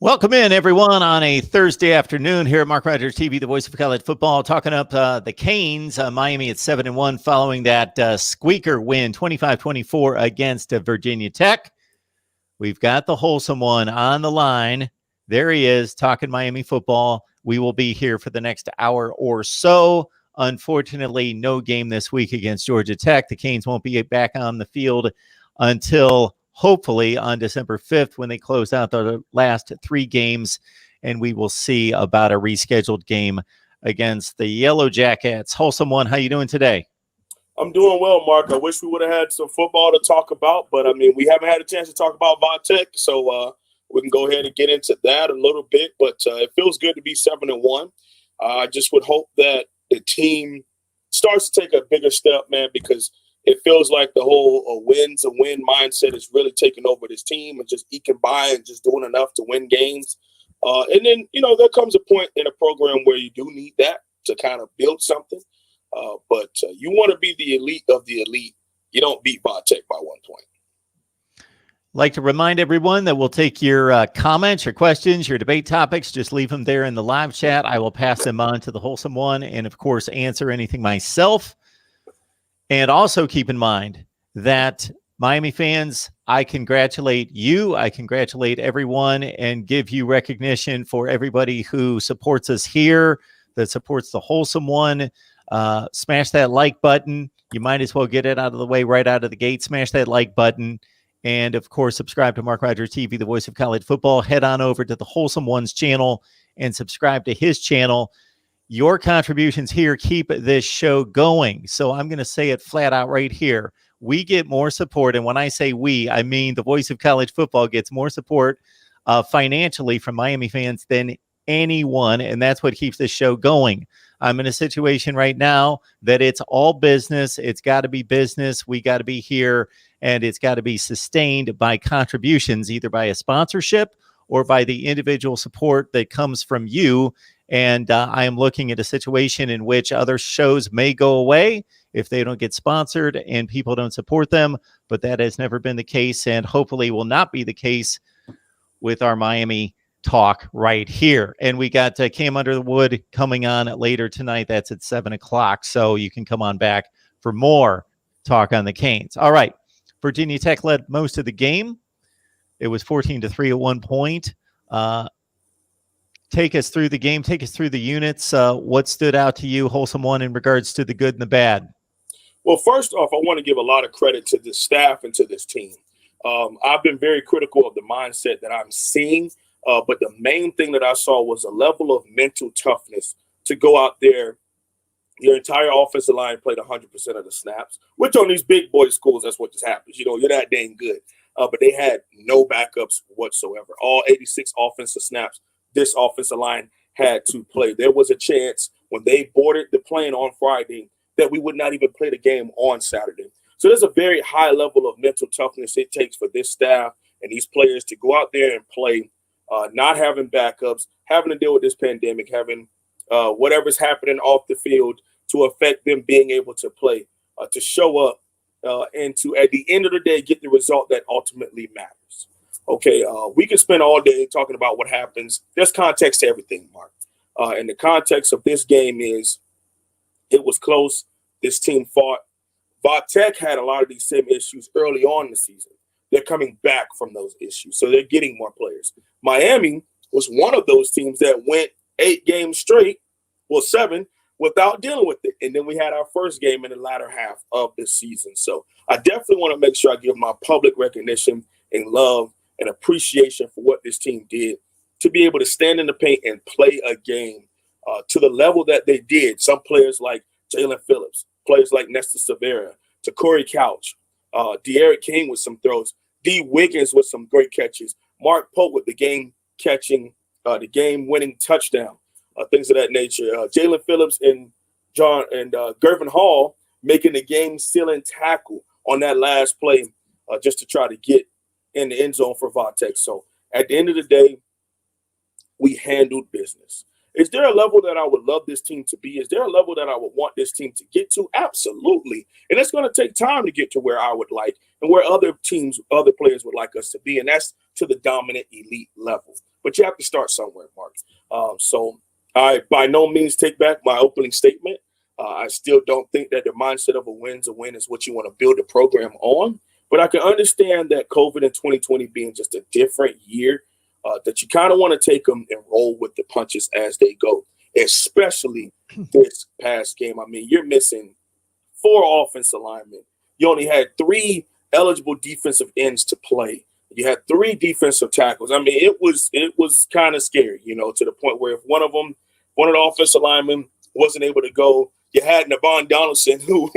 Welcome in, everyone, on a Thursday afternoon here at MarkRogersTV, the voice of college football, talking up the Canes. Miami at 7-1 following that squeaker win, 25-24 against Virginia Tech. We've got the wholesome one on the line. There he is, talking Miami football. We will be here for the next hour or so. Unfortunately, no game this week against Georgia Tech. The Canes won't be back on the field until hopefully on December 5th when they close out the last three games, and we will see about a rescheduled game against the Yellow Jackets. Wholesome one, how you doing today? I'm doing well, Mark. I wish we would have had some football to talk about, but I mean, we haven't had a chance to talk about VodTech, so we can go ahead and get into that a little bit. But it feels good to be 7-1. I just would hope that the team starts to take a bigger step, man, because it feels like the whole win's a win mindset is really taking over this team and just eking by and just doing enough to win games. And then, there comes a point in a program where you do need that to kind of build something. But you want to be the elite of the elite. You don't beat VodTech by 1 point. Like to remind everyone that we'll take your comments, your questions, your debate topics. Just leave them there in the live chat. I will pass them on to the wholesome one and, of course, answer anything myself. And also keep in mind that Miami fans, I congratulate you. I congratulate everyone and give you recognition for everybody who supports us here, that supports the wholesome one. Smash that like button. You might as well get it out of the way right out of the gate. Smash that like button. And, of course, subscribe to MarkRogersTV, the voice of college football. Head on over to the Wholesome One's channel and subscribe to his channel. Your contributions here keep this show going. So I'm going to say it flat out right here. We get more support. And when I say we, I mean the voice of college football gets more support financially from Miami fans than anyone. And that's what keeps this show going. I'm in a situation right now that it's all business. It's got to be business. We got to be here, and it's got to be sustained by contributions, either by a sponsorship or by the individual support that comes from you. And I am looking at a situation in which other shows may go away if they don't get sponsored and people don't support them. But that has never been the case, and hopefully will not be the case with our Miami talk right here. And we got Cam Underwood coming on later tonight. That's at 7 o'clock. So you can come on back for more talk on the Canes. All right. Virginia Tech led most of the game. It was 14-3 at one point. Take us through the game. Take us through the units. What stood out to you, wholesome one, in regards to the good and the bad? Well, first off, I want to give a lot of credit to the staff and to this team. I've been very critical of the mindset that I'm seeing, but the main thing that I saw was a level of mental toughness to go out there. Your entire offensive line played 100% of the snaps, which on these big boy schools, that's what just happens. You're that dang good. But they had no backups whatsoever. All 86 offensive snaps this offensive line had to play. There was a chance when they boarded the plane on Friday that we would not even play the game on Saturday. So there's a very high level of mental toughness it takes for this staff and these players to go out there and play, not having backups, having to deal with this pandemic, having whatever's happening off the field to affect them being able to play, to show up and to, at the end of the day, get the result that ultimately matters. Okay, we can spend all day talking about what happens. There's context to everything, Mark. And the context of this game is it was close. This team fought. VodTech had a lot of these same issues early on in the season. They're coming back from those issues, so they're getting more players. Miami was one of those teams that went 8 games straight, 7, without dealing with it. And then we had our first game in the latter half of the season. So I definitely want to make sure I give my public recognition and love and appreciation for what this team did to be able to stand in the paint and play a game to the level that they did. Some players like Jalen Phillips, players like Nestor Severa, to Corey Couch, De'Aaron King with some throws, D. Wiggins with some great catches, Mark Pope with the game-catching, the game-winning touchdown, things of that nature. Jalen Phillips and Gervin Hall making the game-sealing tackle on that last play just to try to get in the end zone for VodTech. So at the end of the day, we handled business. Is there a level that I would love this team to be? Is there a level that I would want this team to get to? Absolutely. And it's going to take time to get to where I would like and where other teams, other players would like us to be. And that's to the dominant elite level. but you have to start somewhere, Mark. So I by no means take back my opening statement. I still don't think that the mindset of a win's a win is what you want to build a program on. But I can understand that COVID and 2020 being just a different year, that you kind of want to take them and roll with the punches as they go, especially this past game. I mean, you're missing 4 offensive linemen. You only had 3 eligible defensive ends to play. You had 3 defensive tackles. I mean, it was kind of scary, to the point where if one of the offensive linemen wasn't able to go, you had Navon Donaldson, who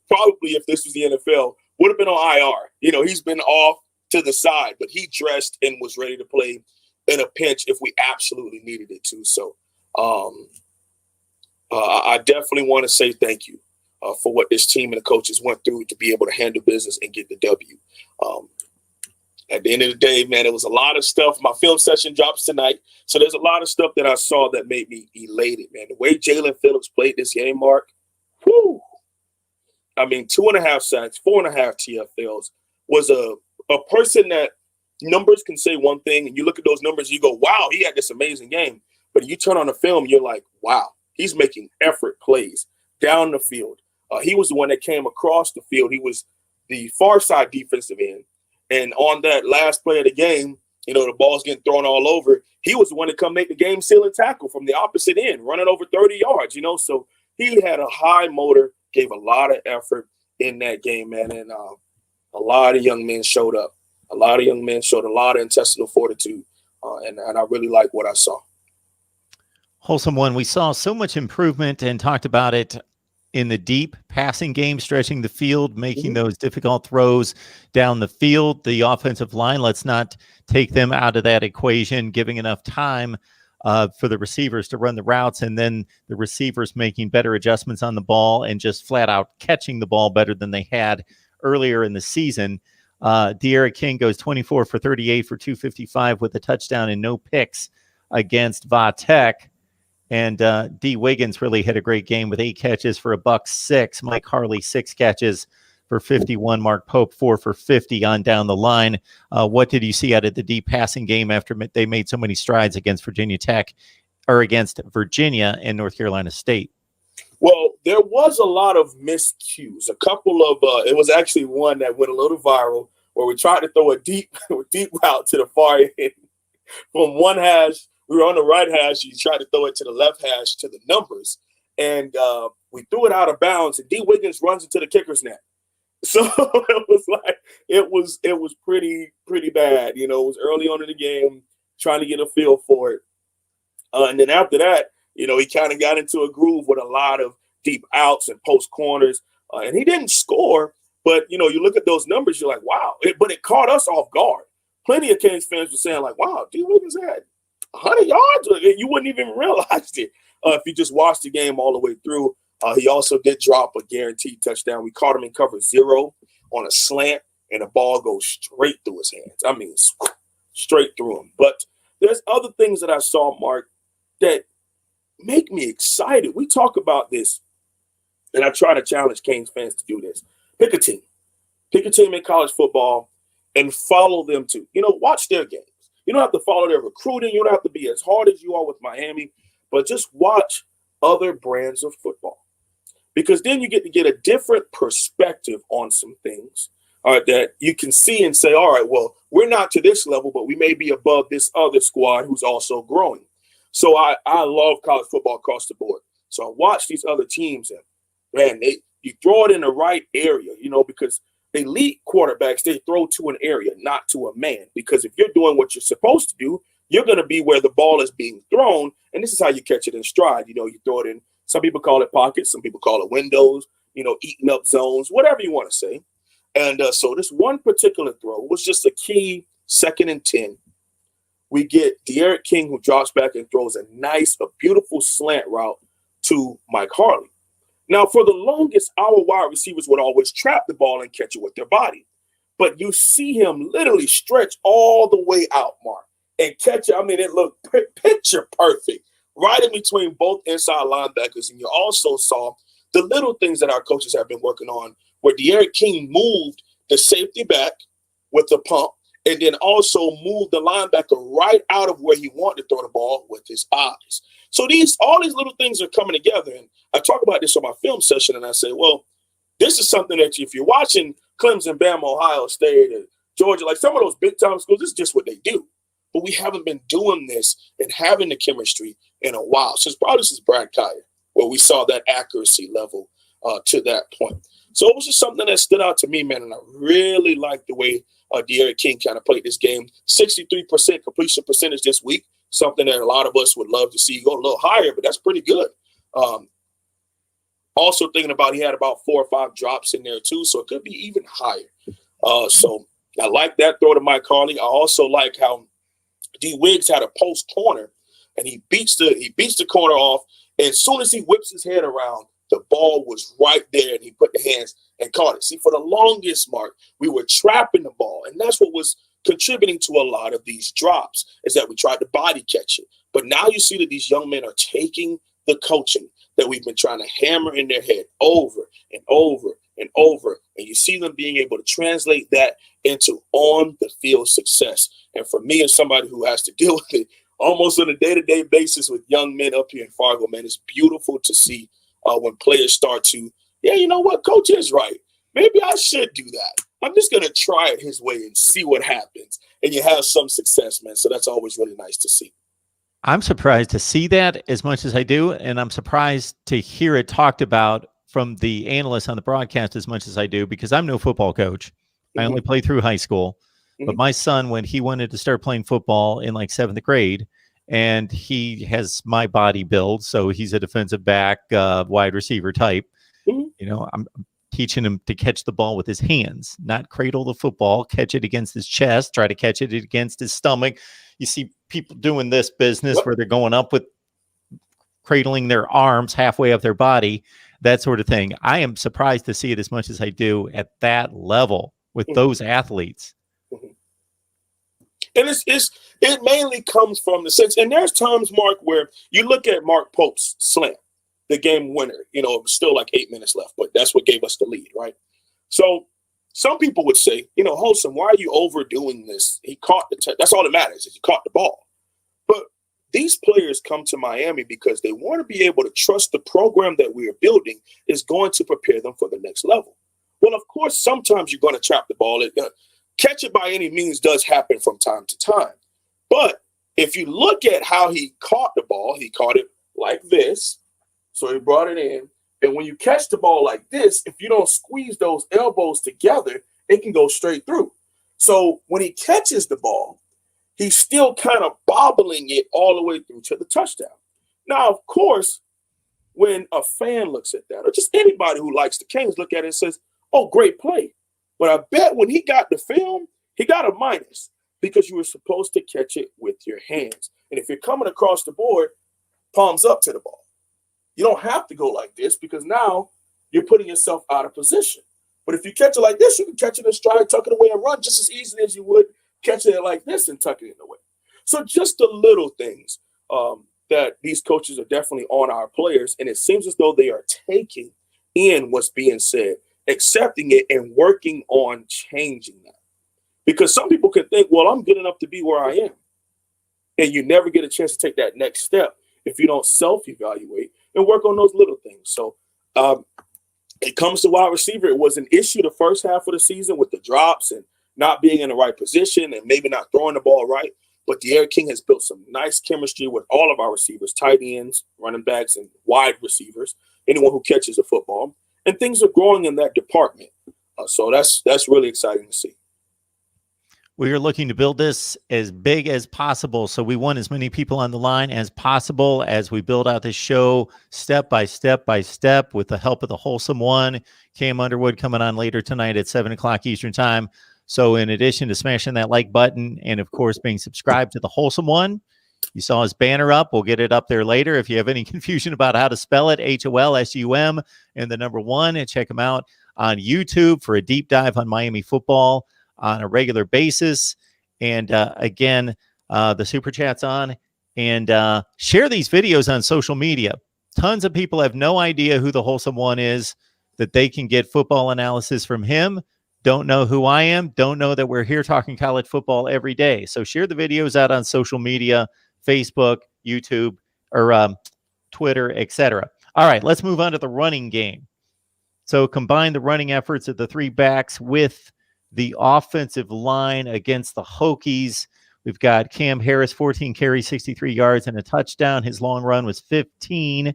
probably, if this was the NFL, would have been on IR. He's been off to the side, but he dressed and was ready to play in a pinch if we absolutely needed it to. So I definitely want to say thank you for what this team and the coaches went through to be able to handle business and get the W. At the end of the day, man, it was a lot of stuff. My film session drops tonight. So there's a lot of stuff that I saw that made me elated, man. The way Jalen Phillips played this game, Mark, whoo. I mean, 2.5 sacks, 4.5 TFLs, was a person that numbers can say one thing, and you look at those numbers, you go, wow, he had this amazing game. But you turn on the film, you're like, wow, he's making effort plays down the field. He was the one that came across the field. He was the far side defensive end. And on that last play of the game, the ball's getting thrown all over. He was the one to come make the game sealing tackle from the opposite end, running over 30 yards, So he had a high motor, gave a lot of effort in that game, man. And a lot of young men showed up. A lot of young men showed a lot of intestinal fortitude. And I really like what I saw. Wholesome One, we saw so much improvement and talked about it in the deep passing game, stretching the field, making those difficult throws down the field. The offensive line, let's not take them out of that equation, giving enough time for the receivers to run the routes, and then the receivers making better adjustments on the ball and just flat out catching the ball better than they had earlier in the season. De'Ara King goes 24 for 38 for 255 with a touchdown and no picks against Va Tech. And D. Wiggins really had a great game with 8 catches for $106. Mike Harley, 6 catches for 51. Mark Pope, 4 for 50 on down the line. What did you see out of the deep passing game after they made so many strides against Virginia Tech, or against Virginia and North Carolina State? Well, there was a lot of miscues. A couple of it was actually one that went a little viral where we tried to throw a deep route to the far end from one hash. We were on the right hash. You tried to throw it to the left hash to the numbers. And we threw it out of bounds, and D. Wiggins runs into the kicker's net. So it was pretty bad. It was early on in the game, trying to get a feel for it. And then after that, he kind of got into a groove with a lot of deep outs and post corners. And he didn't score, but, you look at those numbers, you're like, wow. But it caught us off guard. Plenty of Canes fans were saying, like, wow, D. Wiggins had 100 yards, you wouldn't even realize it if you just watched the game all the way through. He also did drop a guaranteed touchdown. We caught him in cover 0 on a slant, and the ball goes straight through his hands. I mean, straight through him. But there's other things that I saw, Mark, that make me excited. We talk about this, and I try to challenge Canes fans to do this. Pick a team. Pick a team in college football and follow them too. Watch their games. You don't have to follow their recruiting. You don't have to be as hard as you are with Miami, but just watch other brands of football, because then you get to get a different perspective on some things that you can see and say, all right, well, we're not to this level, but we may be above this other squad who's also growing. So I love college football across the board. So I watch these other teams, and man, you throw it in the right area, because elite quarterbacks, they throw to an area, not to a man, because if you're doing what you're supposed to do, you're going to be where the ball is being thrown, and this is how you catch it in stride. You throw it in, some people call it pockets, some people call it windows, eating up zones, whatever you want to say. And so this one particular throw was just a key 2nd and 10. We get De'Ara King, who drops back and throws a beautiful slant route to Mike Harley. Now, for the longest, our wide receivers would always trap the ball and catch it with their body. But you see him literally stretch all the way out, Mark, and catch it. I mean, it looked picture perfect, right in between both inside linebackers. And you also saw the little things that our coaches have been working on, where De'Ara King moved the safety back with the pump and then also move the linebacker right out of where he wanted to throw the ball with his eyes. So all these little things are coming together. And I talk about this on my film session, and I say, well, this is something that if you're watching Clemson, Bama, Ohio State, and Georgia, like some of those big time schools, this is just what they do. But we haven't been doing this and having the chemistry in a while. Probably since Brad Kyer, where we saw that accuracy level to that point. So it was just something that stood out to me, man. And I really liked the way De'Aaron King kind of played this game. 63% completion percentage this week, something that a lot of us would love to see go a little higher, but that's pretty good. Also thinking about he had about 4 or 5 drops in there too, so it could be even higher. So I like that throw to Mike Harley. I also like how D. Wiggs had a post corner, and he beats the corner off. And as soon as he whips his head around, the ball was right there, and he put the hands and caught it. See, for the longest, Mark, we were trapping the ball, and that's what was contributing to a lot of these drops, is that we tried to body catch it. But now you see that these young men are taking the coaching that we've been trying to hammer in their head over and over and over, and you see them being able to translate that into on-the-field success. And for me, as somebody who has to deal with it almost on a day-to-day basis with young men up here in Fargo, man, it's beautiful to see when players start to, yeah, you know what, coach is right. Maybe I should do that. I'm just going to try it his way and see what happens. And you have some success, man. So that's always really nice to see. I'm surprised to see that as much as I do, and I'm surprised to hear it talked about from the analysts on the broadcast as much as I do, because I'm no football coach. I only play through high school. But my son, when he wanted to start playing football in like 7th grade, and he has my body build, so he's a defensive back, wide receiver type. You know, I'm teaching him to catch the ball with his hands, not cradle the football, catch it against his chest, try to catch it against his stomach. You see people doing this business where they're going up with cradling their arms halfway up their body, that sort of thing. I am surprised to see it as much as I do at that level with those athletes. And it mainly comes from the sense, and there's times, Mark, where you look at Mark Pope's slam, the game winner. You know, it was still like 8 minutes left, but that's what gave us the lead, right? So some people would say, you know, Wholesome, why are you overdoing this? He caught that's all that matters, is he caught the ball. But these players come to Miami because they want to be able to trust the program that we are building is going to prepare them for the next level. Well, of course, sometimes you're going to trap the ball. Catch it by any means does happen from time to time. But if you look at how he caught the ball, he caught it like this. So he brought it in. And when you catch the ball like this, if you don't squeeze those elbows together, it can go straight through. So when he catches the ball, he's still kind of bobbling it all the way through to the touchdown. Now, of course, when a fan looks at that, or just anybody who likes the Canes look at it and says, oh, great play. But I bet when he got the film, he got a minus because you were supposed to catch it with your hands. And if you're coming across the board, palms up to the ball. You don't have to go like this because now you're putting yourself out of position. But if you catch it like this, you can catch it in stride, tuck it away, and run just as easily as you would catching it like this and tucking it away. So just the little things that these coaches are definitely on our players, and it seems as though they are taking in what's being said, accepting it, and working on changing that. Because some people can think, well, I'm good enough to be where I am. And you never get a chance to take that next step if you don't self-evaluate and work on those little things. So it comes to wide receiver. It was an issue the first half of the season with the drops and not being in the right position and maybe not throwing the ball right. But De'Aaron King has built some nice chemistry with all of our receivers, tight ends, running backs, and wide receivers, anyone who catches the football. And things are growing in that department. So that's really exciting to see. We are looking to build this as big as possible. So we want as many people on the line as possible as we build out this show step by step by step with the help of the Wholesome One. Cam Underwood coming on later tonight at 7 o'clock Eastern time. So in addition to smashing that like button and, of course, being subscribed to the Wholesome One, you saw his banner up. We'll get it up there later. If you have any confusion about how to spell it, HOLSUM and the number 1, and check him out on YouTube for a deep dive on Miami football on a regular basis. And again, the super chat's on, and share these videos on social media. Tons of people have no idea who the Wholesome One is, that they can get football analysis from him don't know who I am, don't know that we're here talking college football every day. So share the videos out on social media, Facebook, YouTube, or Twitter, etc. All right, let's move on to the running game. So combine the running efforts of the three backs with the offensive line against the Hokies. We've got Cam Harris, 14 carries, 63 yards, and a touchdown. His long run was 15.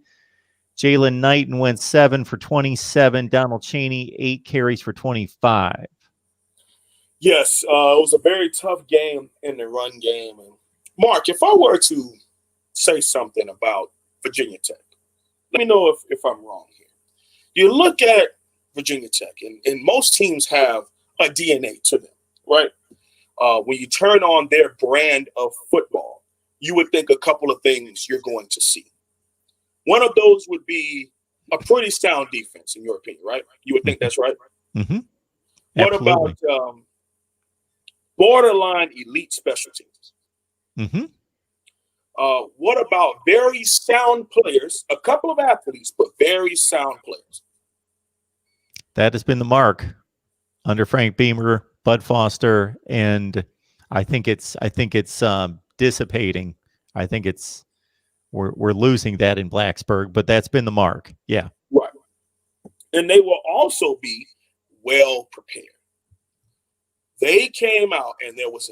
Jalen Knighton went 7 for 27. Donald Chaney, 8 carries for 25. Yes, it was a very tough game in the run game. And Mark, if I were to say something about Virginia Tech, let me know if I'm wrong here. You look at Virginia Tech, and most teams have a DNA to them, right? When you turn on their brand of football, you would think a couple of things you're going to see. One of those would be a pretty sound defense, in your opinion, right? You would think that's right. Mm-hmm. What about borderline elite special teams? Mm-hmm. What about very sound players, a couple of athletes, but very sound players? That has been the mark under Frank Beamer, Bud Foster, and I think it's dissipating. I think we're losing that in Blacksburg, but that's been the mark. Yeah. Right. And they will also be well prepared. They came out and there was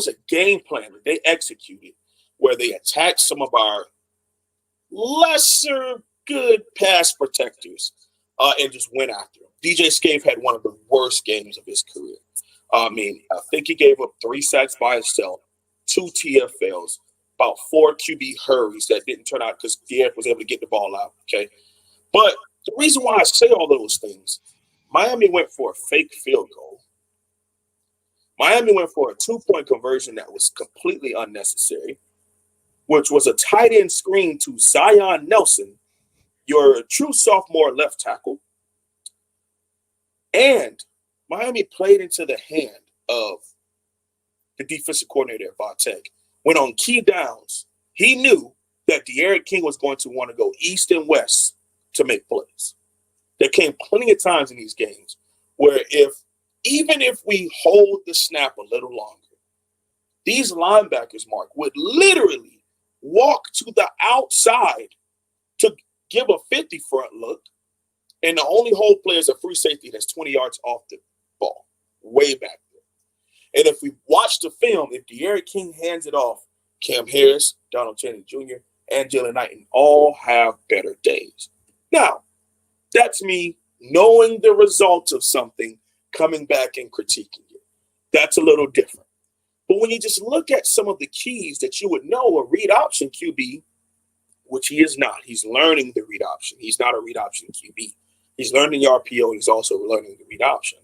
a game plan that they executed where they attacked some of our lesser good pass protectors and just went after them. DJ Scaife had one of the worst games of his career. I think he gave up 3 sacks by himself, 2 TFLs, about 4 QB hurries that didn't turn out because DF was able to get the ball out. Okay. But the reason why I say all those things, Miami went for a fake field goal. Miami went for a 2-point conversion that was completely unnecessary, which was a tight end screen to Zion Nelson, your true sophomore left tackle. And Miami played into the hand of the defensive coordinator at Vatech. When on key downs, he knew that De'Aaron King was going to want to go east and west to make plays. There came plenty of times in these games where even if we hold the snap a little longer, these linebackers, Mark, would literally walk to the outside to give a 50 front look, and the only hold player is a free safety that's 20 yards off the ball, way back there. And if we watch the film, if De'Aaron King hands it off, Cam Harris, Donald Chaney Jr., and Jalen Knighton all have better days. Now, that's me knowing the results of something, coming back and critiquing it. That's a little different. But when you just look at some of the keys that you would know a read option QB, which he is not. He's learning the read option. He's not a read option QB. He's learning the RPO. He's also learning the read option.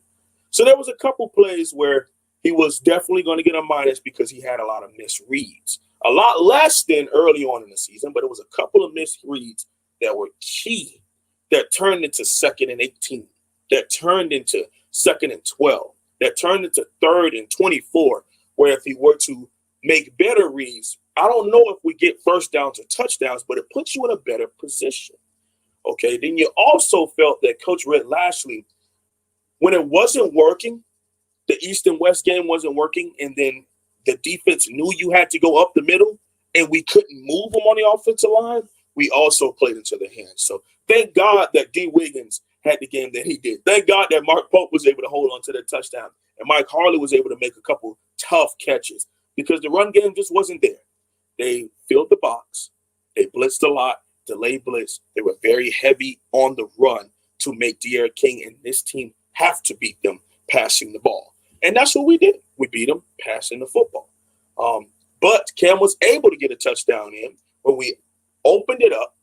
So there was a couple plays where he was definitely going to get a minus because he had a lot of misreads. A lot less than early on in the season, but it was a couple of misreads that were key that turned into 2nd and 18, that turned into 2nd and 12, that turned into 3rd and 24, where if he were to make better reads, I don't know if we get first downs or touchdowns, but it puts you in a better position. Okay, then you also felt that Coach Red Lashley, when it wasn't working, the East and West game wasn't working, and then the defense knew you had to go up the middle, and we couldn't move them on the offensive line, we also played into their hands. So thank God that D. Wiggins had the game that he did. Thank God that Mark Pope was able to hold on to that touchdown, and Mike Harley was able to make a couple tough catches because the run game just wasn't there. They filled the box. They blitzed a lot, delayed blitz. They were very heavy on the run to make De'Aaron King and this team have to beat them passing the ball. And that's what we did. We beat them passing the football. But Cam was able to get a touchdown in when we opened it up,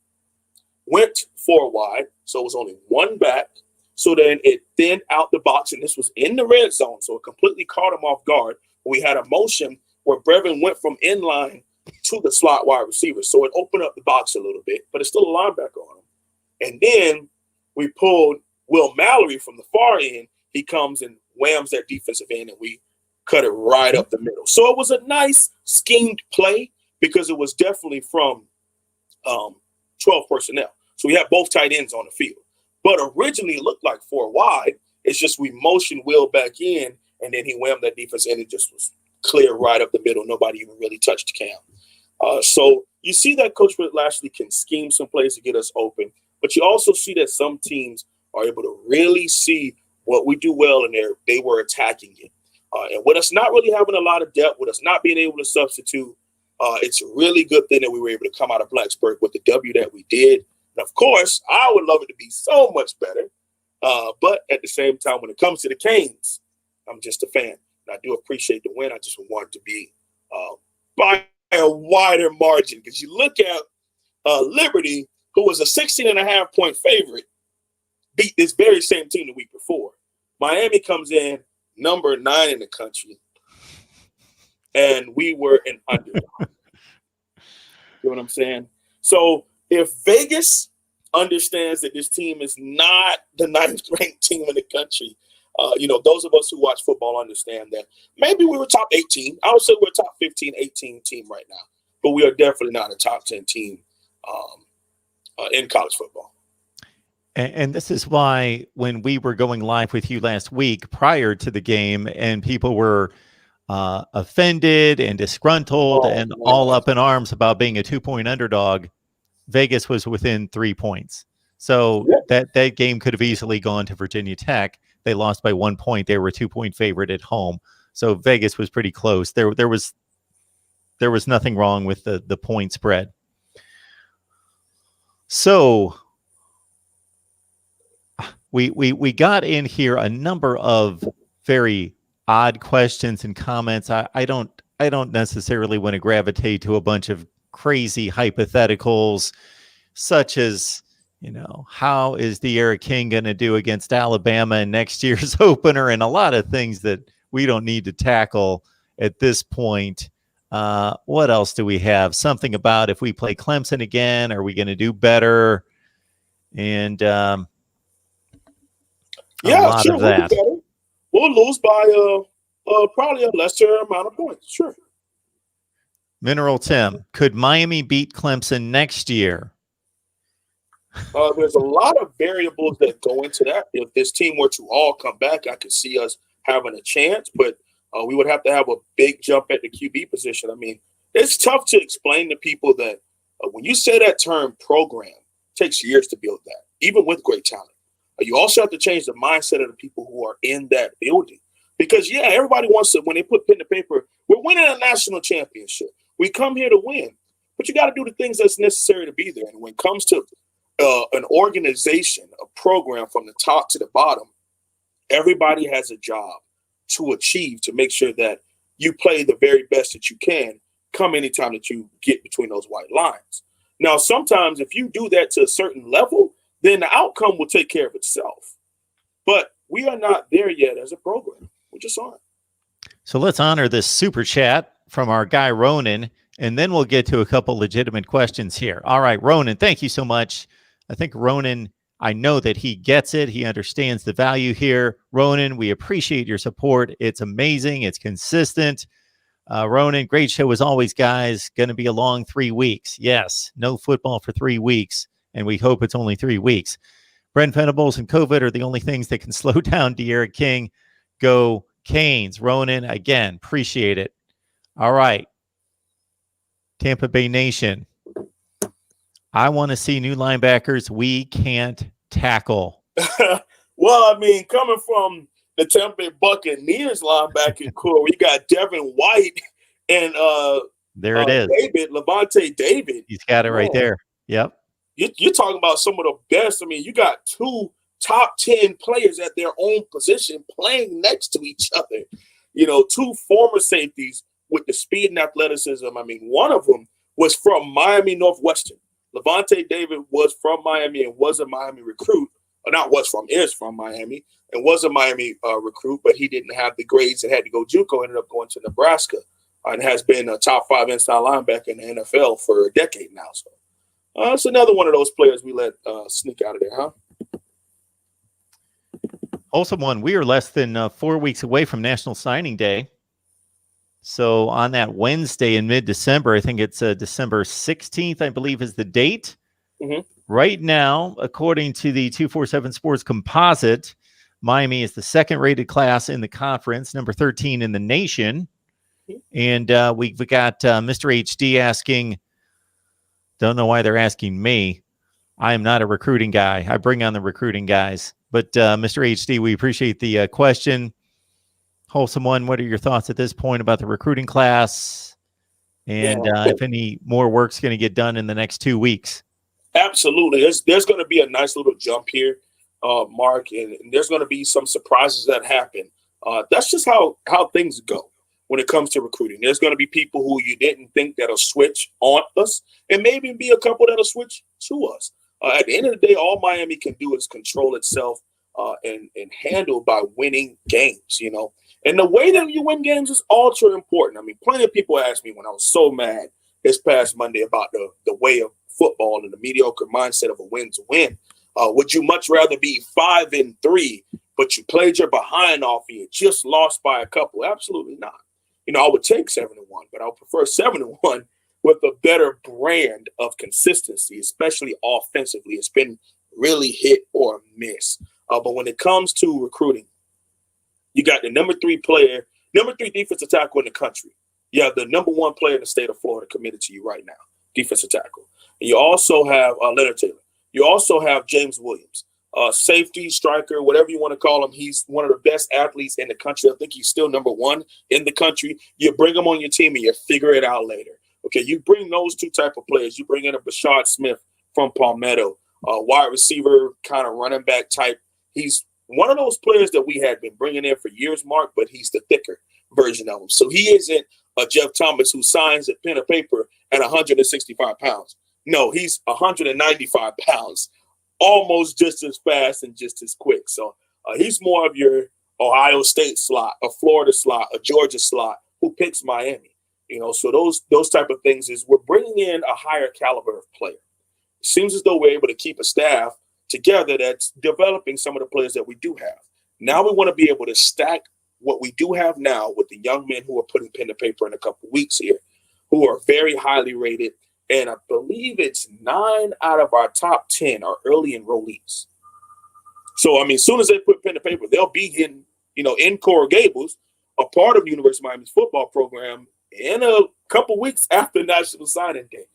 went 4 wide, so it was only 1 back. So then it thinned out the box, and this was in the red zone, so it completely caught him off guard. We had a motion where Brevin went from inline to the slot wide receiver, so it opened up the box a little bit, but it's still a linebacker on him. And then we pulled Will Mallory from the far end. He comes and whams that defensive end, and we cut it right up the middle. So it was a nice schemed play because it was definitely from 12 personnel. So we had both tight ends on the field. But originally it looked like 4 wide, It's just we motion Will back in, and then he whammed that defense, and it just was clear right up the middle. Nobody even really touched Cam. So you see that Coach Lashley can scheme some plays to get us open, but you also see that some teams are able to really see what we do well, and they were attacking it. And with us not really having a lot of depth, with us not being able to substitute, it's a really good thing that we were able to come out of Blacksburg with the W that we did. And of course, I would love it to be so much better. But at the same time, when it comes to the Canes, I'm just a fan. And I do appreciate the win. I just want it to be by a wider margin. Because you look at Liberty, who was a 16.5-point favorite, beat this very same team the week before. Miami comes in number 9 in the country, and we were an underdog. You know what I'm saying? So if Vegas understands that this team is not the 9th-ranked team in the country, those of us who watch football understand that maybe we were top 18. I would say we're a top 15, 18 team right now, but we are definitely not a top 10 team in college football. And this is why when we were going live with you last week prior to the game and people were offended and disgruntled all up in arms about being a 2-point underdog, Vegas was within 3 points. So that game could have easily gone to Virginia Tech. They lost by 1 point. They were a 2-point favorite at home. So Vegas was pretty close. There was nothing wrong with the point spread. So we got in here a number of very odd questions and comments. I don't necessarily want to gravitate to a bunch of crazy hypotheticals, such as, how is De'Ara King going to do against Alabama in next year's opener, and a lot of things that we don't need to tackle at this point. What else do we have? Something about if we play Clemson again, are we going to do better? And sure, of that. We'll lose by probably a lesser amount of points. Sure. Mineral Tim, could Miami beat Clemson next year? There's a lot of variables that go into that. If this team were to all come back, I could see us having a chance, but we would have to have a big jump at the QB position. I mean, it's tough to explain to people that when you say that term program, it takes years to build that, even with great talent. You also have to change the mindset of the people who are in that building. Because, everybody wants to, when they put pen to paper, we're winning a national championship. We come here to win. But you got to do the things that's necessary to be there. And when it comes to an organization, a program from the top to the bottom, everybody has a job to achieve to make sure that you play the very best that you can come anytime that you get between those white lines. Now, sometimes if you do that to a certain level, then the outcome will take care of itself. But we are not there yet as a program. We just aren't. So let's honor this super chat from our guy Ronan, and then we'll get to a couple legitimate questions here. All right, Ronan, thank you so much. I think Ronan, I know that he gets it. He understands the value here. Ronan, we appreciate your support. It's amazing. It's consistent. Ronan, great show as always, guys. Going to be a long 3 weeks. Yes, no football for 3 weeks, and we hope it's only 3 weeks. Brent Venables and COVID are the only things that can slow down De'Ara King. Go Canes. Ronan, again, appreciate it. All right. Tampa Bay Nation. I want to see new linebackers we can't tackle. Well, I mean, coming from the Tampa Bay Buccaneers linebacking core, we got Devin White and there it is. Levante David. He's got it right there. Yep. You're talking about some of the best. I mean, you got 2 top 10 players at their own position playing next to each other. 2 former safeties with the speed and athleticism. I mean, one of them was from Miami Northwestern. Levante David was from Miami and was a Miami recruit. Or not was from, is from Miami and was a Miami recruit, but he didn't have the grades and had to go JUCO, ended up going to Nebraska and has been a top 5 inside linebacker in the NFL for a decade now. So it's another one of those players we let sneak out of there, huh? Also, we are less than 4 weeks away from National Signing Day. So on that Wednesday in mid-December, I think it's December 16th, I believe is the date. Mm-hmm. Right now, according to the 247 Sports Composite, Miami is the second rated class in the conference, number 13 in the nation. And we've got Mr. HD asking, don't know why they're asking me. I am not a recruiting guy. I bring on the recruiting guys. But Mr. HD, we appreciate the question. Wholesome One, what are your thoughts at this point about the recruiting class? And if any more work's going to get done in the next 2 weeks? Absolutely. There's going to be a nice little jump here, Mark, and there's going to be some surprises that happen. That's just how things go when it comes to recruiting. There's going to be people who you didn't think that'll switch on us, and maybe be a couple that'll switch to us. At the end of the day, all Miami can do is control itself and handle by winning games, you know. And the way that you win games is ultra important. I mean, plenty of people asked me when I was so mad this past Monday about the way of football and the mediocre mindset of a win-to win. Would you much rather be 5-3, but you played your behind off and you just lost by a couple? Absolutely not. You know, I would take 7-1, but I would prefer 7-1 with a better brand of consistency, especially offensively. It's been really hit or miss. But when it comes to recruiting, you got the number 3 defensive tackle in the country. You have the number 1 player in the state of Florida committed to you right now, defensive tackle. And you also have Leonard Taylor. You also have James Williams, safety, striker, whatever you want to call him. He's one of the best athletes in the country. I think he's still number 1 in the country. You bring him on your team and you figure it out later. Okay, you bring those 2 type of players. You bring in a Bashard Smith from Palmetto, wide receiver, kind of running back type. He's one of those players that we had been bringing in for years, Mark, but he's the thicker version of him. So he isn't a Jeff Thomas who signs a pen of paper at 165 pounds. No, he's 195 pounds, almost just as fast and just as quick. So he's more of your Ohio State slot, a Florida slot, a Georgia slot who picks Miami. You know, so those type of things is we're bringing in a higher caliber of player. It seems as though we're able to keep a staff together that's developing some of the players that we do have. Now we want to be able to stack what we do have now with the young men who are putting pen to paper in a couple of weeks here, who are very highly rated. And I believe it's 9 out of our top 10 are early enrollees. So, I mean, as soon as they put pen to paper, they'll be in Coral Gables, a part of University of Miami's football program in a couple weeks after National Signing Day.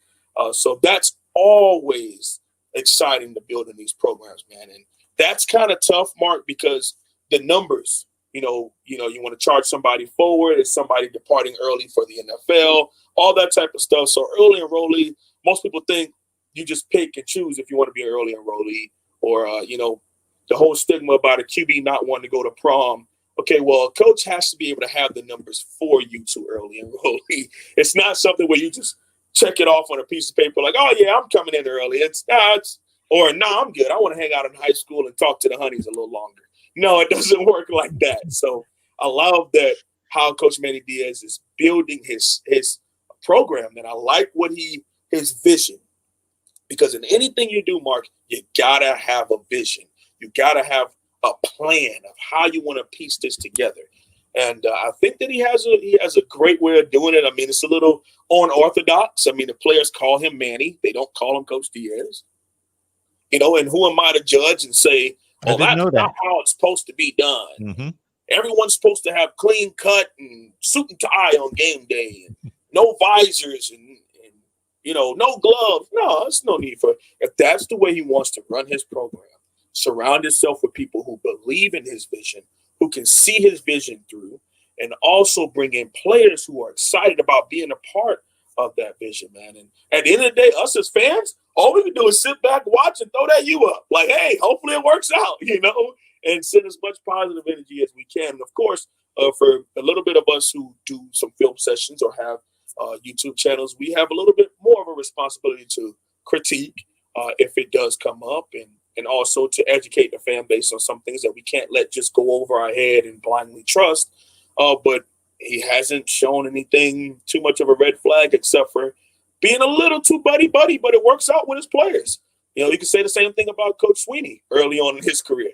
So that's always exciting to build in these programs, man. And that's kind of tough, Mark, because the numbers, you want to charge somebody forward, is somebody departing early for the NFL, all that type of stuff. So early enrollee, most people think you just pick and choose if you want to be an early enrollee, or, the whole stigma about a QB not wanting to go to prom. Okay, well, a coach has to be able to have the numbers for you to early enrollee. It's not something where you just check it off on a piece of paper like, oh, yeah, I'm coming in early. I'm good. I want to hang out in high school and talk to the honeys a little longer. No, it doesn't work like that. So I love that how Coach Manny Diaz is building his program, and I like his vision. Because in anything you do, Mark, you gotta have a vision. You gotta have a plan of how you want to piece this together. And I think that he has a great way of doing it. I mean, it's a little unorthodox. I mean, the players call him Manny. They don't call him Coach Diaz. And who am I to judge and say, oh, that's not how it's supposed to be done. Mm-hmm. Everyone's supposed to have clean cut and suit and tie on game day, and no visors and no gloves. No, there's no need for it. If that's the way he wants to run his program, surround himself with people who believe in his vision, who can see his vision through, and also bring in players who are excited about being a part of that vision, man. And at the end of the day, us as fans, all we can do is sit back, watch, and throw that you up. Like, hey, hopefully it works out, and send as much positive energy as we can. And of course, for a little bit of us who do some film sessions or have YouTube channels, we have a little bit more of a responsibility to critique if it does come up, and also to educate the fan base on some things that we can't let just go over our head and blindly trust. But he hasn't shown anything too much of a red flag except for being a little too buddy-buddy, but it works out with his players. You can say the same thing about Coach Sweeney early on in his career.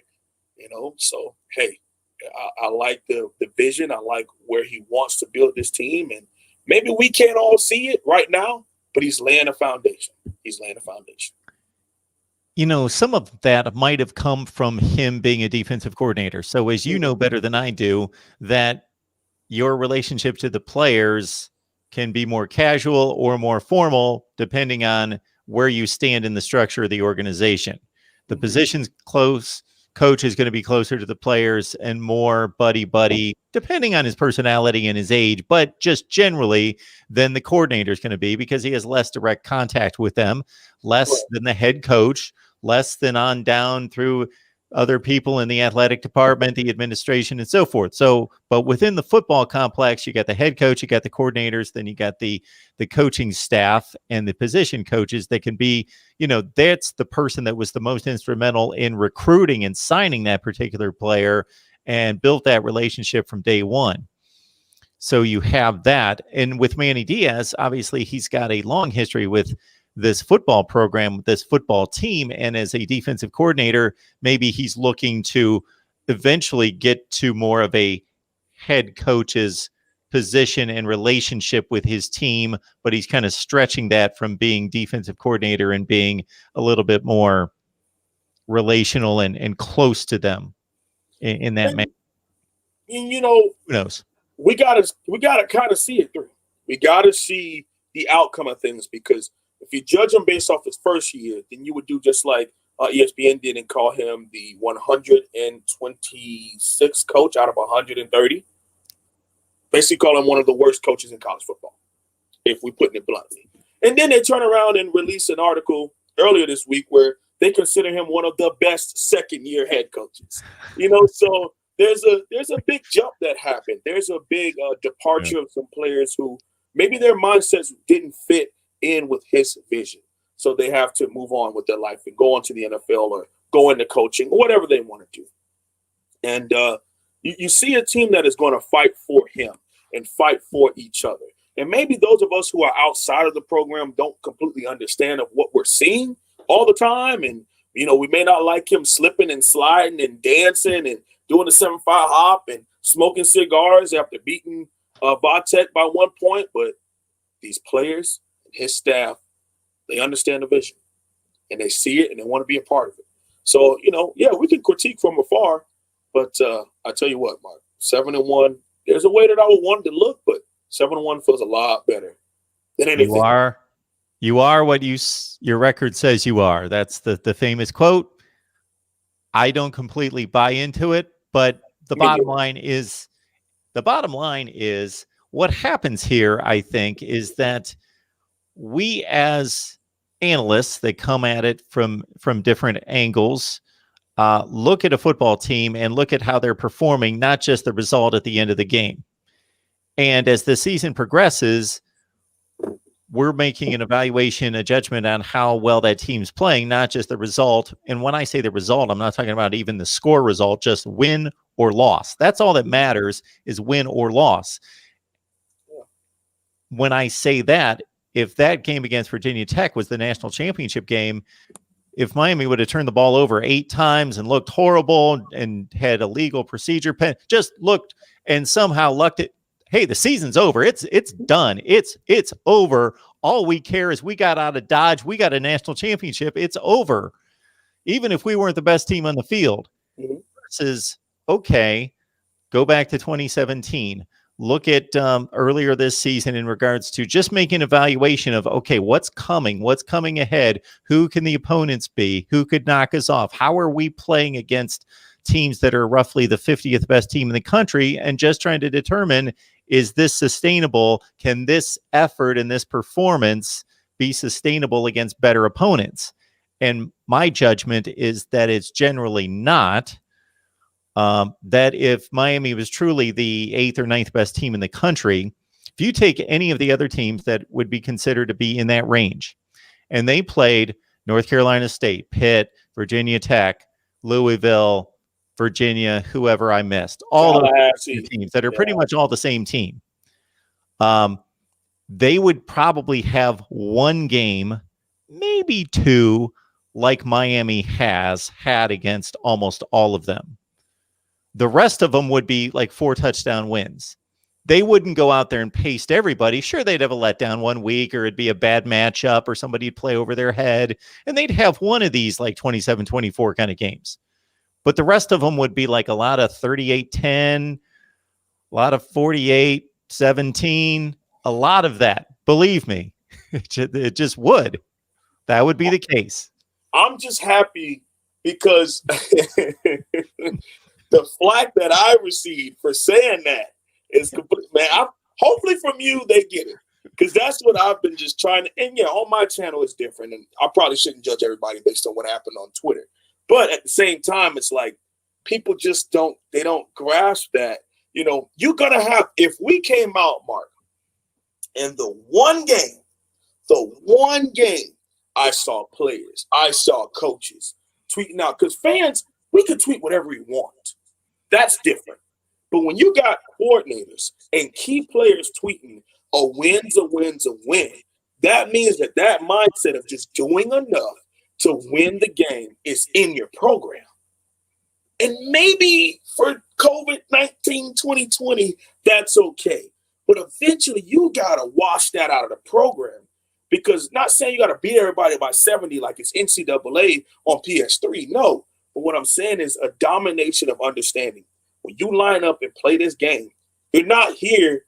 So, hey, I like the vision. I like where he wants to build this team. And maybe we can't all see it right now, but he's laying a foundation. some of that might have come from him being a defensive coordinator. So as you know better than I do, that your relationship to the players can be more casual or more formal, depending on where you stand in the structure of the organization. The position's close. Coach is going to be closer to the players and more buddy, depending on his personality and his age, but just generally than the coordinator is going to be, because he has less direct contact with them, less than the head coach, less than on down through other people in the athletic department, the administration, and so forth. So, but within the football complex, you got the head coach, you got the coordinators, then you got the coaching staff and the position coaches that can be, that's the person that was the most instrumental in recruiting and signing that particular player and built that relationship from day one. So you have that. And with Manny Diaz, obviously he's got a long history with this football program, this football team. And as a defensive coordinator, maybe he's looking to eventually get to more of a head coach's position and relationship with his team, but he's kind of stretching that from being defensive coordinator and being a little bit more relational and close to them in that manner. Who knows? We gotta kind of see it through. We gotta see the outcome of things, because if you judge him based off his first year, then you would do just like ESPN did and call him the 126th coach out of 130. Basically call him one of the worst coaches in college football, if we put it bluntly. And then they turn around and release an article earlier this week where they consider him one of the best second-year head coaches. So there's a big jump that happened. There's a big departure of some players who maybe their mindsets didn't fit in with his vision. So they have to move on with their life and go on to the NFL or go into coaching or whatever they want to do. And you see a team that is going to fight for him and fight for each other. And maybe those of us who are outside of the program don't completely understand of what we're seeing all the time. And, we may not like him slipping and sliding and dancing and doing the 7-5 hop and smoking cigars after beating Vatek by 1 point. But these players, his staff, they understand the vision and they see it and they want to be a part of it. So, we can critique from afar, but I tell you what, Mark, 7-1, there's a way that I would want it to look, but 7-1 feels a lot better than anything. You are what your record says you are. That's the famous quote. I don't completely buy into it, but the bottom line is what happens here, I think, is that we as analysts that come at it from different angles look at a football team and look at how they're performing, not just the result at the end of the game. And as the season progresses, we're making an evaluation, a judgment on how well that team's playing, not just the result. And when I say the result, I'm not talking about even the score result, just win or loss. That's all that matters, is win or loss. When I say that, if that game against Virginia Tech was the national championship game, if Miami would have turned the ball over 8 times and looked horrible and had a legal procedure pen, just looked and somehow lucked it, hey, the season's over. It's done. It's over. All we care is we got out of Dodge. We got a national championship. It's over. Even if we weren't the best team on the field. Versus, okay, go back to 2017. Look at earlier this season in regards to just making an evaluation of, okay, what's coming ahead? Who can the opponents be? Who could knock us off? How are we playing against teams that are roughly the 50th best team in the country? And just trying to determine, is this sustainable? Can this effort and this performance be sustainable against better opponents? And my judgment is that it's generally not. That if Miami was truly the 8th or 9th best team in the country, if you take any of the other teams that would be considered to be in that range, and they played North Carolina State, Pitt, Virginia Tech, Louisville, Virginia, whoever I missed, all those teams that are pretty much all the same team, they would probably have one game, maybe 2, like Miami has had against almost all of them. The rest of them would be like 4 touchdown wins. they wouldn't go out there and paste everybody. Sure, they'd have a letdown one week, or it'd be a bad matchup, or somebody'd play over their head, and they'd have one of these like 27-24 kind of games. But the rest of them would be like a lot of 38-10, a lot of 48-17, a lot of that. Believe me, it just would. That would be the case. I'm just happy because the flack that I received for saying that is complete. Man, hopefully from you, they get it. Because that's what I've been just trying to. And yeah, on my channel, it's different. And I probably shouldn't judge everybody based on what happened on Twitter. But at the same time, it's like people just don't grasp that. You know, you're going to have, if we came out, Mark, and the one game I saw players, I saw coaches tweeting out, because fans, we could tweet whatever we want. That's different. But when you got coordinators and key players tweeting, a win's a win's a win, that means that mindset of just doing enough to win the game is in your program. And maybe for COVID-19 2020, that's okay. But eventually you got to wash that out of the program, because not saying you got to beat everybody by 70 like it's NCAA on PS3. No. But what I'm saying is a domination of understanding. When you line up and play this game, you're not here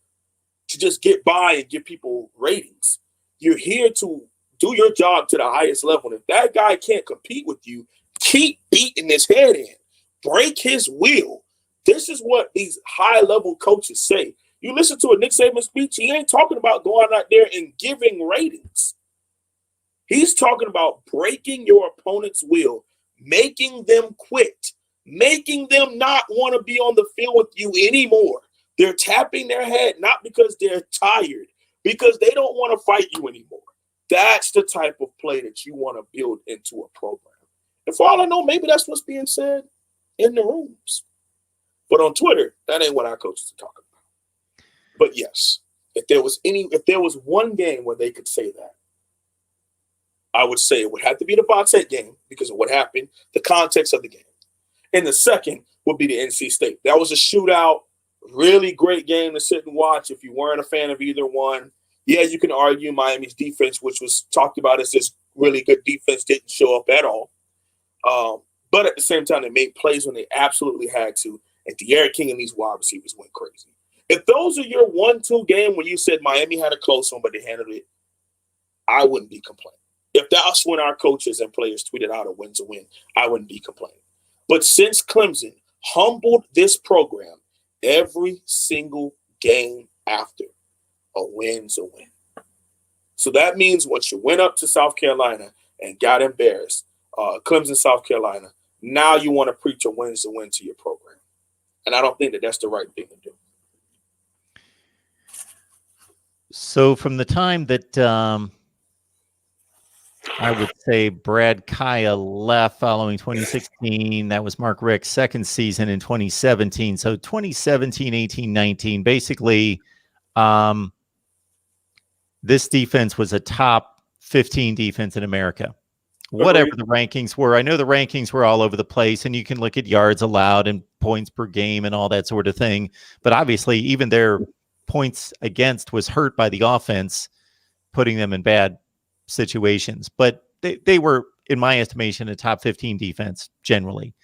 to just get by and give people ratings. You're here to do your job to the highest level. And if that guy can't compete with you, keep beating his head in. Break his will. This is what these high-level coaches say. You listen to a Nick Saban speech, he ain't talking about going out there and giving ratings. He's talking about breaking your opponent's will, making them quit, making them not want to be on the field with you anymore. They're tapping their head, not because they're tired, because they don't want to fight you anymore. That's the type of play that you want to build into a program. And for all I know, maybe that's what's being said in the rooms. But on Twitter, that ain't what our coaches are talking about. But yes, if there was one game where they could say that, I would say it would have to be the Bate game because of what happened, the context of the game. And the second would be the NC State. That was a shootout, really great game to sit and watch if you weren't a fan of either one. Yeah, you can argue Miami's defense, which was talked about as this really good defense, didn't show up at all. But at the same time, they made plays when they absolutely had to. And De'Aaron King and these wide receivers went crazy. If those are your 1-2 game when you said Miami had a close one, but they handled it, I wouldn't be complaining. If that's when our coaches and players tweeted out a win's a win, I wouldn't be complaining. But since Clemson humbled this program every single game after, a win's a win. So that means once you went up to South Carolina and got embarrassed, Clemson, South Carolina, now you want to preach a win's a win to your program. And I don't think that that's the right thing to do. So from the time that I would say Brad Kaya left following 2016, that was Mark Richt's second season in 2017. So 2017, 18, 19, basically this defense was a top 15 defense in America. Whatever the rankings were. I know the rankings were all over the place, and you can look at yards allowed and points per game and all that sort of thing. But obviously, even their points against was hurt by the offense, putting them in bad situations. But they were, in my estimation, a top 15 defense generally.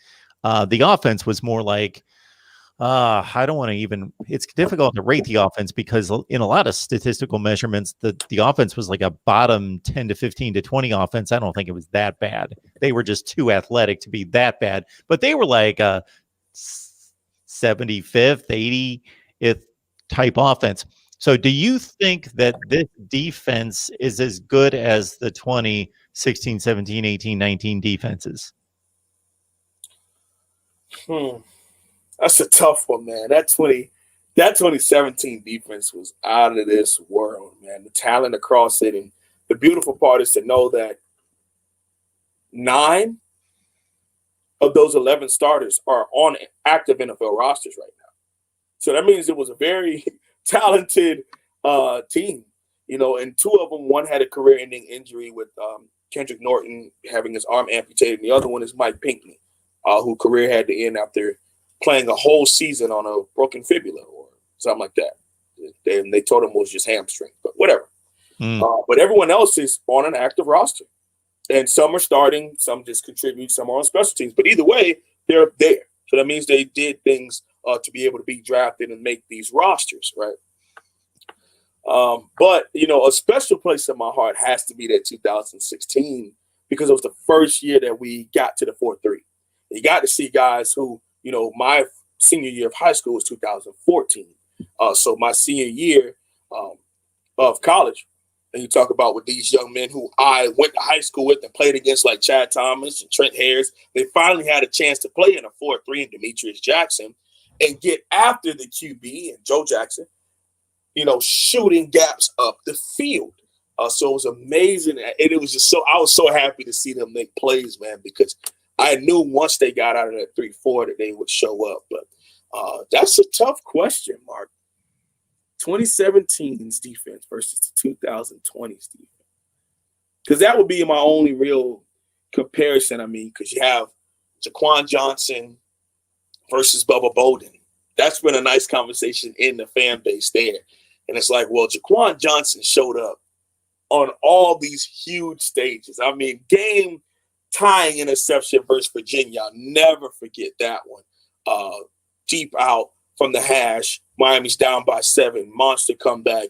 The offense was more like, I don't want to even, it's difficult to rate the offense because in a lot of statistical measurements, the offense was like a bottom 10 to 15 to 20 offense. I don't think it was that bad. They were just too athletic to be that bad, but they were like a 75th, 80th type offense. So do you think that this defense is as good as the 2016, 17, 18, 19 defenses? That's a tough one, man. That 2017 defense was out of this world, man. The talent across it. And the beautiful part is to know that 9 of those 11 starters are on active NFL rosters right now. So that means it was a very talented team, you know, and 2 of them, one had a career-ending injury with Kendrick Norton having his arm amputated. And the other one is Mike Pinckney, who career had to end after playing a whole season on a broken fibula or something like that. and they told him it was just hamstring, but whatever. Mm. But everyone else is on an active roster. And some are starting, some just contribute, some are on special teams. But either way, they're there. So that means they did things to be able to be drafted and make these rosters, right? But, a special place in my heart has to be that 2016 because it was the first year that we got to the 4-3. You got to see guys who, my senior year of high school was 2014. So my senior year of college, and you talk about with these young men who I went to high school with and played against, like Chad Thomas and Trent Harris, they finally had a chance to play in a 4-3 and Demetrius Jackson and get after the QB and Joe Jackson, shooting gaps up the field. So it was amazing. And it was just I was so happy to see them make plays, man, because I knew once they got out of that 3-4 that they would show up. But that's a tough question, Mark. 2017's defense versus the 2020's defense. Because that would be my only real comparison. I mean, because you have Jaquan Johnson versus Bubba Bolden. That's been a nice conversation in the fan base there. And it's like, well, Jaquan Johnson showed up on all these huge stages. I mean, game-tying interception versus Virginia. I'll never forget that one. Deep out from the hash. Miami's down by 7. Monster comeback.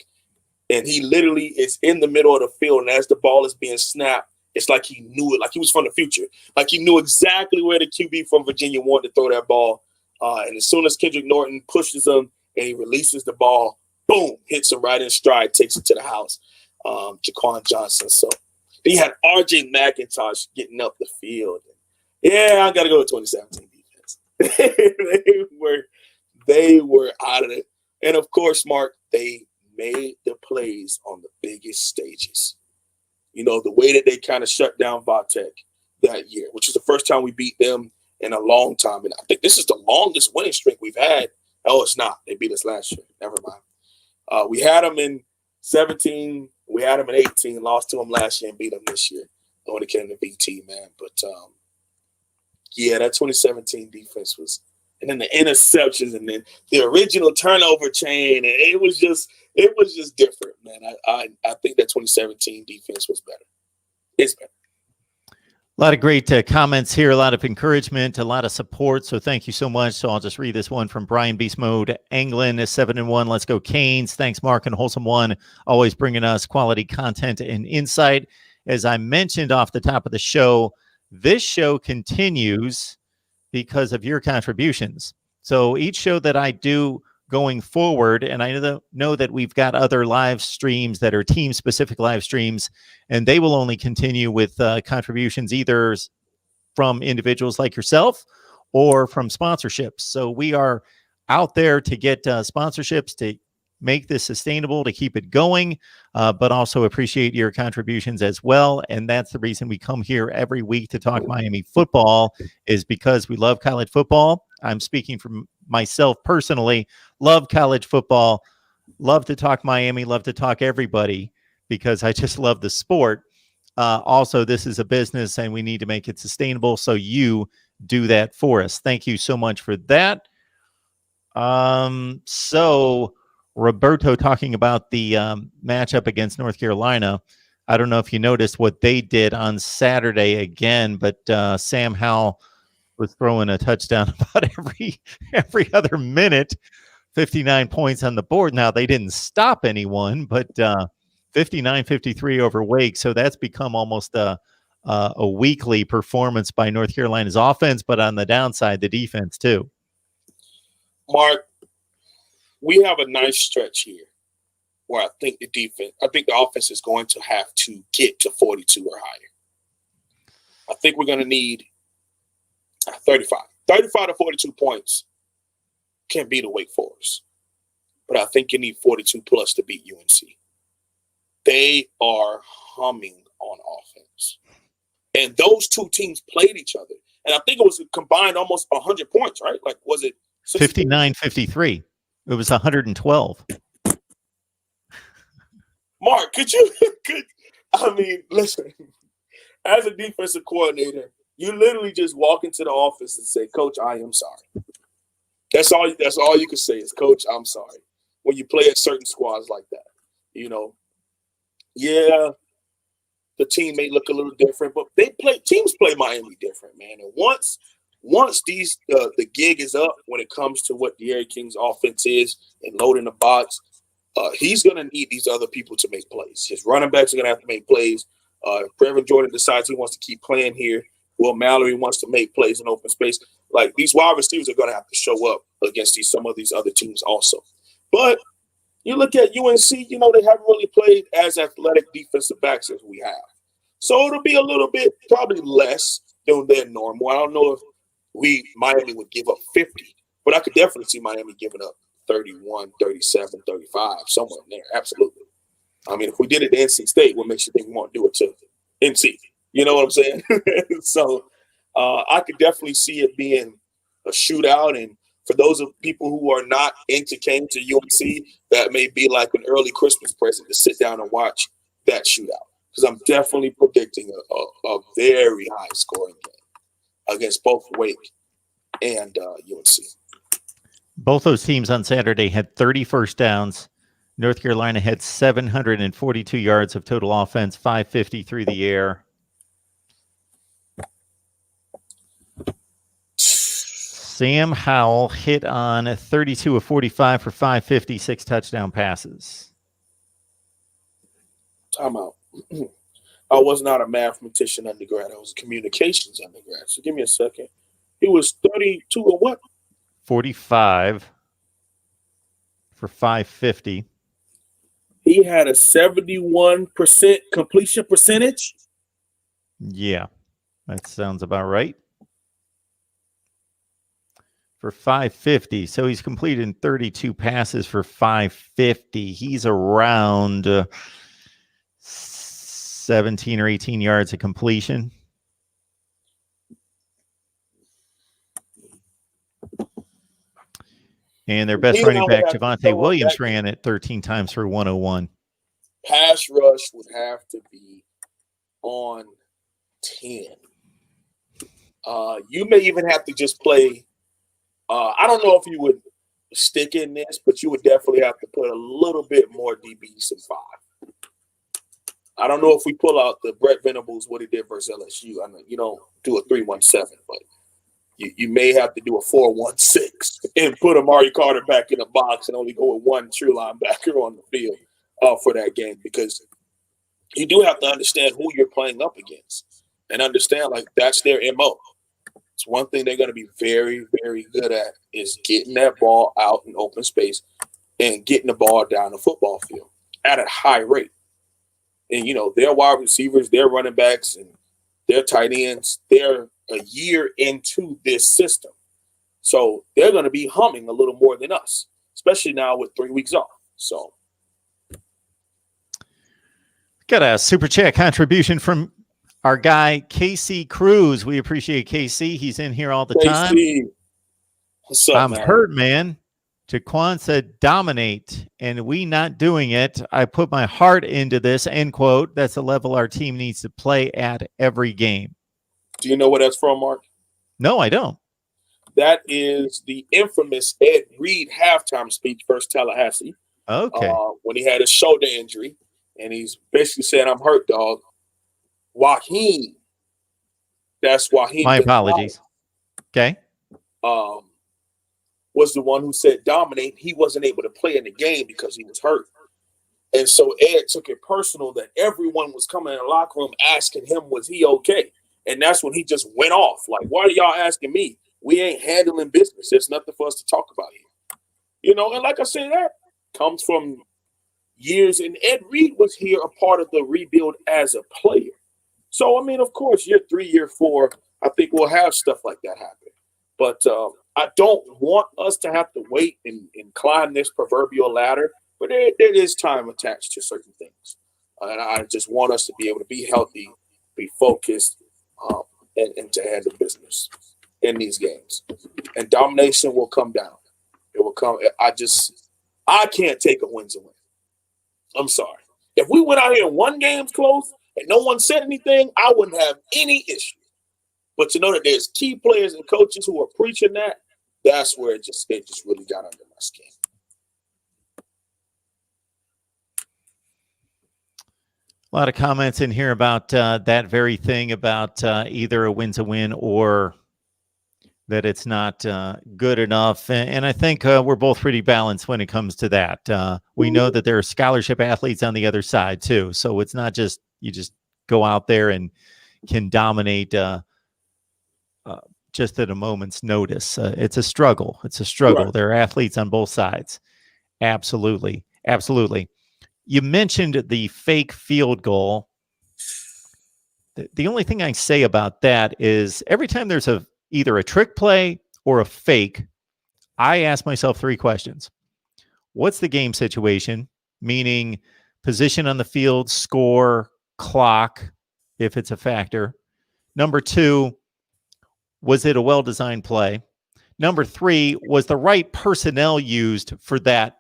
And he literally is in the middle of the field. And as the ball is being snapped, it's like he knew it, like he was from the future. Like he knew exactly where the QB from Virginia wanted to throw that ball. And as soon as Kendrick Norton pushes him and he releases the ball, boom, hits him right in stride, takes it to the house. Jaquan Johnson. So he had RJ McIntosh getting up the field. Yeah, I got to go with 2017 defense. They were out of it. And of course, Mark, they made the plays on the biggest stages. The way that they kind of shut down Vatek that year, which was the first time we beat them in a long time. And I think this is the longest winning streak we've had. Oh, it's not. They beat us last year. Never mind. We had them in 17. We had them in 18. Lost to them last year and beat them this year. When it came to BT, man. But, yeah, that 2017 defense was – and then the interceptions and then the original turnover chain. And it was just different, man. I think that 2017 defense was better. It's better. A lot of great comments here, a lot of encouragement, a lot of support. So thank you so much. So I'll just read this one from Brian Beast Mode. England is 7-1. Let's go Canes. Thanks, Mark and Wholesome One. Always bringing us quality content and insight. As I mentioned off the top of the show, this show continues because of your contributions. So each show that I do going forward, and I know that we've got other live streams that are team-specific live streams, and they will only continue with contributions either from individuals like yourself or from sponsorships. So we are out there to get sponsorships to make this sustainable, to keep it going, but also appreciate your contributions as well. And that's the reason we come here every week to talk Miami football, is because we love college football. I'm speaking from myself personally, love college football, love to talk Miami, love to talk everybody, because I just love the sport. Also, this is a business and we need to make it sustainable. So you do that for us. Thank you so much for that. So Roberto talking about the matchup against North Carolina. I don't know if you noticed what they did on Saturday again, but Sam Howell was throwing a touchdown about every other minute. 59 points on the board. Now, they didn't stop anyone, but 59-53 over Wake. So that's become almost a weekly performance by North Carolina's offense, but on the downside, the defense too. Mark, we have a nice stretch here where I think the offense is going to have to get to 42 or higher. I think we're going to need 35 to 42 points. Can't beat a Wake Forest, but I think you need 42 plus to beat UNC. They are humming on offense, and those two teams played each other, and I think it was combined almost 100 points, right? Like, was it 59-53? It was 112. Mark, listen, as a defensive coordinator, you literally just walk into the office and say, Coach, I am sorry. That's all you can say is, Coach, I'm sorry. when you play at certain squads like that. You know, yeah, the team may look a little different, but teams play Miami different, man. And once the gig is up when it comes to what De'Aaron King's offense is and loading the box, he's going to need these other people to make plays. His running backs are going to have to make plays. If Brevin Jordan decides he wants to keep playing here, Will Mallory wants to make plays in open space. Like, these wide receivers are going to have to show up against some of these other teams also. But you look at UNC, you know, they haven't really played as athletic defensive backs as we have. So it'll be a little bit, probably less than normal. I don't know if Miami would give up 50, but I could definitely see Miami giving up 31, 37, 35, somewhere in there. Absolutely. I mean, if we did it to NC State, what makes you think we won't do it to NC? You know what I'm saying? So I could definitely see it being a shootout. And for those of people who are not came to UNC, that may be like an early Christmas present to sit down and watch that shootout. Because I'm definitely predicting a very high scoring game against both Wake and UNC. Both those teams on Saturday had 30 first downs. North Carolina had 742 yards of total offense, 550 through the air. Sam Howell hit on 32 of 45 for 556 touchdown passes. Timeout. I was not a mathematician undergrad. I was a communications undergrad. So give me a second. He was 32 or what? 45 for 550. He had a 71% completion percentage. Yeah, that sounds about right. For 550. So he's completed 32 passes for 550. He's around 17 or 18 yards of completion. And their best running back, Javonte Williams, ran it 13 times for 101. Pass rush would have to be on 10. You may even have to just play. I don't know if you would stick in this, but you would definitely have to put a little bit more DBs than 5. I don't know if we pull out the Brett Venables, what he did versus LSU. I mean, you don't do a 3-1-7, but you may have to do a 4-1-6 and put Amari Carter back in the box and only go with one true linebacker on the field for that game, because you do have to understand who you're playing up against and understand, like, that's their MO. It's one thing they're going to be very, very good at is getting that ball out in open space and getting the ball down the football field at a high rate. And, you know, their wide receivers, their running backs, and their tight ends, they're a year into this system. So they're going to be humming a little more than us, especially now with 3 weeks off. So. Got a super chat contribution from our guy, Casey Cruz. We appreciate Casey. He's in here all the time. What's up, I'm man? hurt, man. Jaquan said, dominate, and we not doing it. I put my heart into this, end quote. That's the level our team needs to play at every game. Do you know where that's from, Mark? No, I don't. That is the infamous Ed Reed halftime speech versus Tallahassee. Okay. When he had a shoulder injury, and he's basically saying, I'm hurt, dog. Waheem. That's Waheem. My apologies. Okay. Was the one who said dominate. He wasn't able to play in the game because he was hurt. And so Ed took it personal that everyone was coming in the locker room asking him, was he okay? And that's when he just went off. Like, why are y'all asking me? We ain't handling business. There's nothing for us to talk about here. You know, and like I said, that comes from years. And Ed Reed was here a part of the rebuild as a player. So, I mean, of course, year 3, year 4, I think we'll have stuff like that happen. But I don't want us to have to wait and climb this proverbial ladder. But there is time attached to certain things. And I just want us to be able to be healthy, be focused, and to handle business in these games. And domination will come down. It will come. I can't take a win to win. I'm sorry. If we went out here and won games close and no one said anything, I wouldn't have any issue. But to know that there's key players and coaches who are preaching that, that's where it just really got under my skin. A lot of comments in here about that very thing about either a win's a win or that it's not good enough. And I think we're both pretty balanced when it comes to that. We know that there are scholarship athletes on the other side too. So it's not just you just go out there and can dominate just at a moment's notice. It's a struggle. It's a struggle. Right. There are athletes on both sides. Absolutely. Absolutely. You mentioned the fake field goal. The only thing I say about that is every time there's either a trick play or a fake, I ask myself three questions. What's the game situation? Meaning position on the field, score, clock, if it's a factor. Number two, was it a well-designed play? Number three, was the right personnel used for that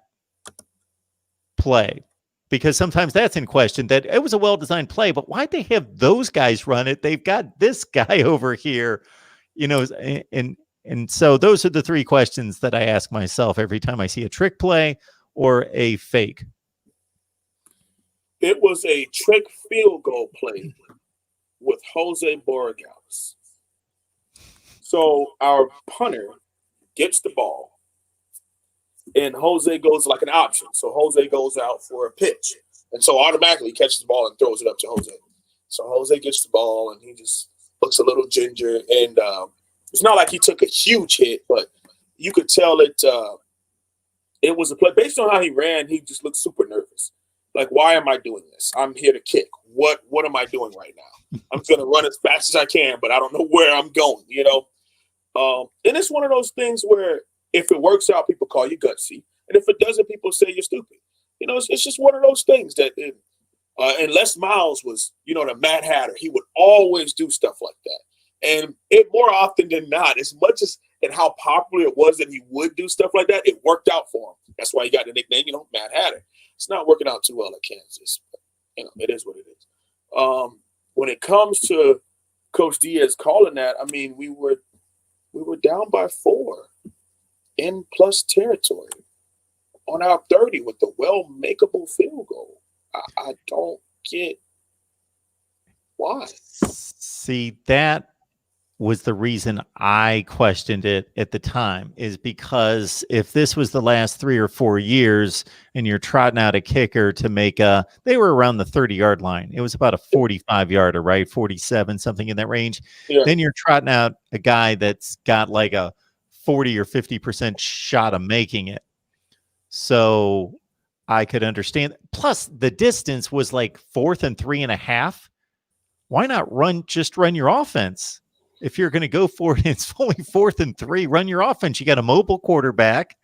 play? Because sometimes that's in question, that it was a well-designed play, but why'd they have those guys run it? They've got this guy over here, and so those are the three questions that I ask myself every time I see a trick play or a fake. It was a trick field goal play with Jose Borregales. So our punter gets the ball, and Jose goes like an option. So Jose goes out for a pitch. And so automatically he catches the ball and throws it up to Jose. So Jose gets the ball, and he just looks a little ginger. And it's not like he took a huge hit, but you could tell it was a play. Based on how he ran, he just looked super nervous. Like, why am I doing this? I'm here to kick. What am I doing right now? I'm going to run as fast as I can, but I don't know where I'm going, And it's one of those things where if it works out, people call you gutsy. And if it doesn't, people say you're stupid. It's just one of those things that and Les Miles was, the Mad Hatter. He would always do stuff like that. And it more often than not, as much as and how popular it was that he would do stuff like that, it worked out for him. That's why he got the nickname, Mad Hatter. It's not working out too well at Kansas. But, it is what it is. When it comes to Coach Diaz calling that, I mean, we were down by 4 in plus territory on our 30 with the well-makeable field goal. I don't get why. See, that was the reason I questioned it at the time, is because if this was the last 3 or 4 years and you're trotting out a kicker to make they were around the 30-yard line. It was about a 45-yarder, right? 47, something in that range. Yeah. Then you're trotting out a guy that's got like a 40 or 50% shot of making it. So I could understand. Plus the distance was like 4th and 3.5. Why not run your offense? If you're going to go for it, it's only 4th and 3. Run your offense. You got a mobile quarterback.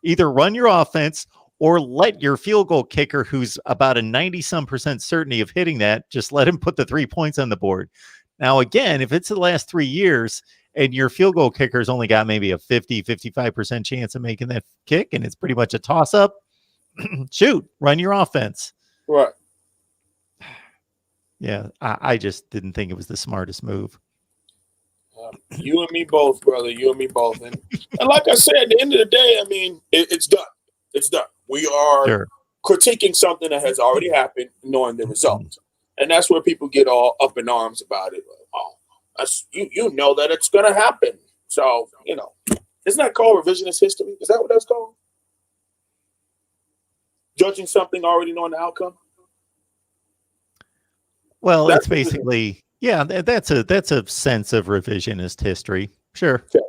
Either run your offense or let your field goal kicker, who's about a 90-some% certainty of hitting that, just let him put the 3 points on the board. Now, again, if it's the last 3 years and your field goal kicker's only got maybe a 50, 55% chance of making that kick, and it's pretty much a toss-up, shoot, run your offense. Right. Yeah, I just didn't think it was the smartest move. You and me both, brother. You and me both. And like I said, at the end of the day, I mean, it's done. It's done. We are critiquing something that has already happened, knowing the result. And that's where people get all up in arms about it. Oh, you know that it's going to happen. So, isn't that called revisionist history? Is that what that's called? Judging something already knowing the outcome? Well, that's basically... Yeah, that's a sense of revisionist history. Sure. Okay.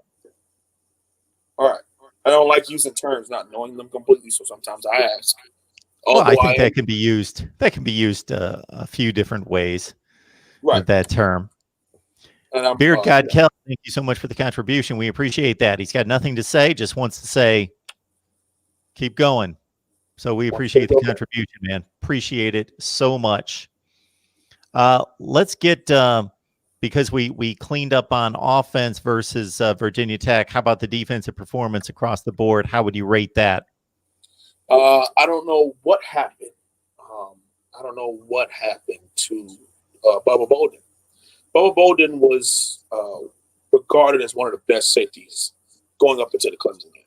All right. I don't like using terms, not knowing them completely, so sometimes I ask. Well, I think that can be used. That can be used a few different ways. Right. With that term. And Beard God Kelly, thank you so much for the contribution. We appreciate that. He's got nothing to say, just wants to say, keep going. So we appreciate the contribution, man. Appreciate it so much. Let's get because we cleaned up on offense versus Virginia Tech. How about the defensive performance across the board? How would you rate that? I don't know what happened. I don't know what happened to Bubba Bolden. Bubba Bolden was regarded as one of the best safeties going up into the Clemson game.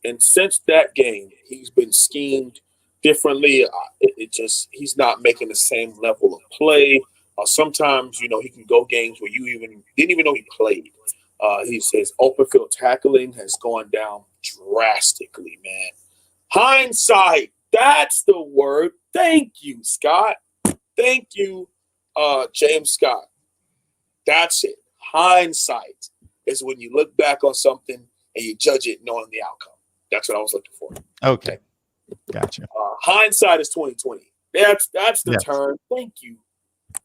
And since that game, he's been schemed differently. He's not making the same level of play. Sometimes, he can go games where you didn't even know he played. His open field tackling has gone down drastically, man. Hindsight, that's the word. Thank you, Scott. Thank you, James Scott. That's it. Hindsight is when you look back on something and you judge it knowing the outcome. That's what I was looking for. Okay. Gotcha. Hindsight is 2020. That's the term. Thank you.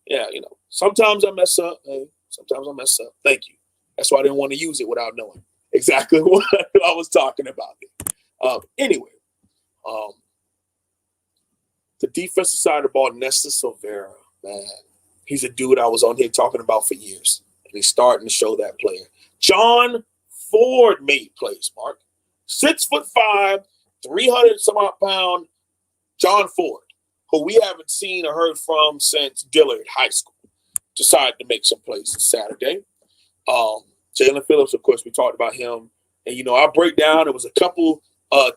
Yeah, sometimes I mess up. Hey, sometimes I mess up. Thank you. That's why I didn't want to use it without knowing exactly what I was talking about. Anyway, the defensive side of the ball, Nesta Silvera, man, he's a dude I was on here talking about for years, and he's starting to show that player. John Ford made plays, Mark. 6'5", 300 some odd pound John Ford, who we haven't seen or heard from since Dillard High School, decided to make some plays this Saturday. Jalen Phillips, of course, we talked about him. And, I break down, it was a couple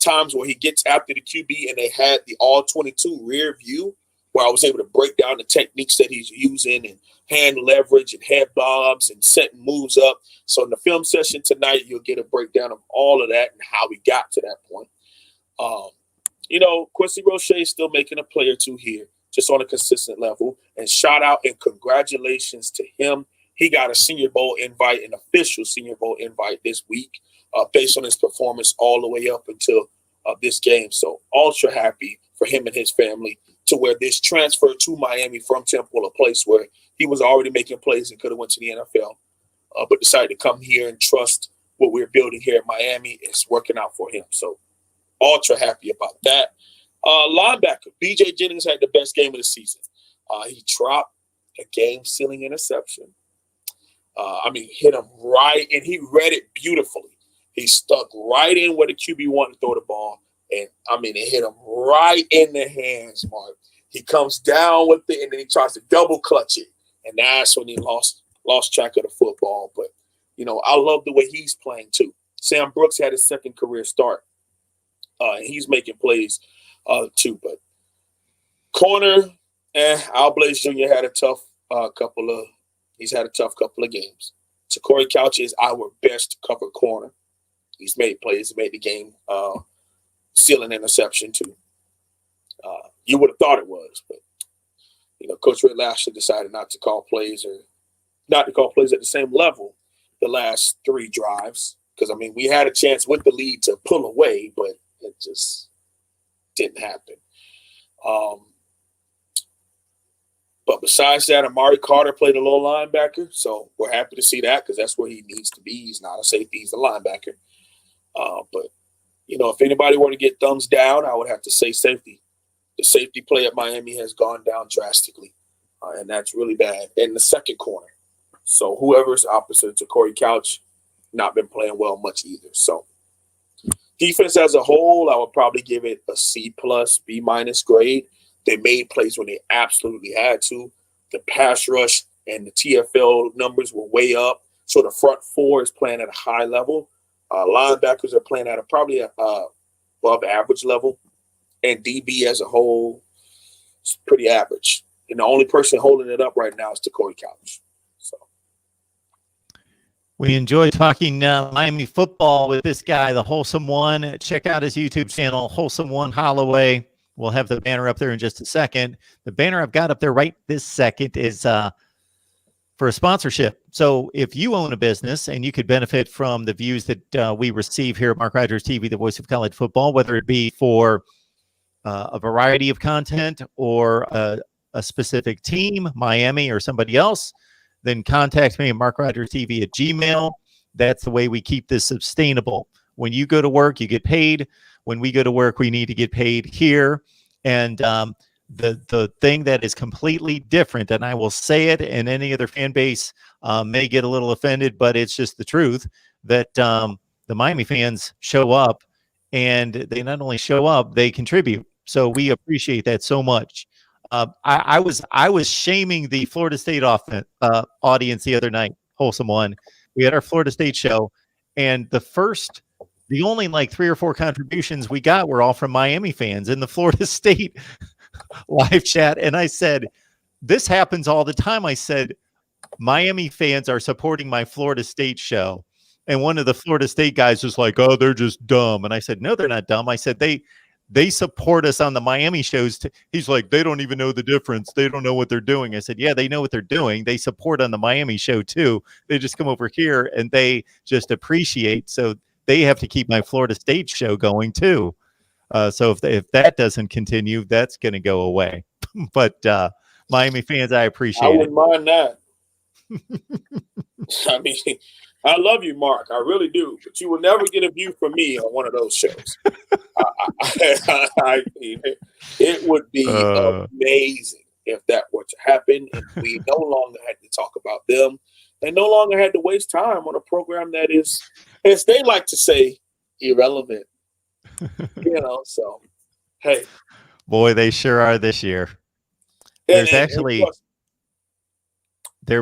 times where he gets after the QB and they had the all-22 rear view where I was able to break down the techniques that he's using and hand leverage and head bobs and setting moves up. So in the film session tonight, you'll get a breakdown of all of that and how we got to that point. Quincy Roche is still making a play or two here, just on a consistent level. And shout out and congratulations to him. He got a Senior Bowl invite, an official Senior Bowl invite this week, based on his performance all the way up until this game. So ultra happy for him and his family to where this transfer to Miami from Temple, a place where he was already making plays and could have went to the NFL, but decided to come here and trust what we're building here at Miami. It's working out for him. So ultra happy about that. Linebacker, BJ Jennings had the best game of the season. He dropped a game-sealing interception. Hit him right, and he read it beautifully. He stuck right in where the QB wanted to throw the ball, and it hit him right in the hands, Mark. He comes down with it, and then he tries to double clutch it, and that's when he lost track of the football. But, I love the way he's playing too. Sam Brooks had his second career start. He's making plays too. But corner, Al Blaze Jr. had a tough couple of games. Corey Couch is our best cover corner. He's made plays, made the game sealing interception too. You would have thought it was, but Coach Red Lashley decided not to call plays at the same level the last 3 drives. Because we had a chance with the lead to pull away, but it just didn't happen. But besides that, Amari Carter played a little linebacker, so we're happy to see that because that's where he needs to be. He's not a safety; he's a linebacker. But if anybody were to get thumbs down, I would have to say safety. The safety play at Miami has gone down drastically, and that's really bad. And the second corner, so whoever's opposite to Corey Couch, not been playing well much either. So defense as a whole, I would probably give it a C+, B- grade. They made plays when they absolutely had to. The pass rush and the TFL numbers were way up. So the front four is playing at a high level. Linebackers are playing at probably above average level. And DB as a whole is pretty average. And the only person holding it up right now is Corey Couch. So we enjoy talking Miami football with this guy, the Wholesome One. Check out his YouTube channel, Wholesome One Holloway. We'll have the banner up there in just a second. The banner I've got up there right this second is for a sponsorship. So if you own a business and you could benefit from the views that we receive here at Mark Rogers TV, the voice of college football, whether it be for a variety of content or a specific team, Miami or somebody else, then contact me at MarkRogersTV at Gmail. That's the way we keep this sustainable. When you go to work, you get paid. When we go to work, we need to get paid here. And the thing that is completely different, and I will say it, and any other fan base may get a little offended, but it's just the truth, that the Miami fans show up, and they not only show up, they contribute. So we appreciate that so much. I was shaming the Florida State audience the other night, Wholesome One. We had our Florida State show, and the first the only like 3 or 4 contributions we got were all from Miami fans in the Florida State live chat. And I said, this happens all the time. I said, Miami fans are supporting my Florida State show. And one of the Florida State guys was like, oh, they're just dumb. And I said, no, they're not dumb. I said, they support us on the Miami shows. He's like, they don't even know the difference. They don't know what they're doing. I said, yeah, they know what they're doing. They support on the Miami show too. They just come over here and they just appreciate. So they have to keep my Florida State show going too. So if that doesn't continue, that's going to go away. But Miami fans, I appreciate it. I wouldn't mind that. I mean, I love you, Mark. I really do. But you will never get a view from me on one of those shows. It would be amazing if that were to happen, and we no longer had to talk about them and no longer had to waste time on a program that is, as they like to say, irrelevant. So, hey. Boy, they sure are this year. There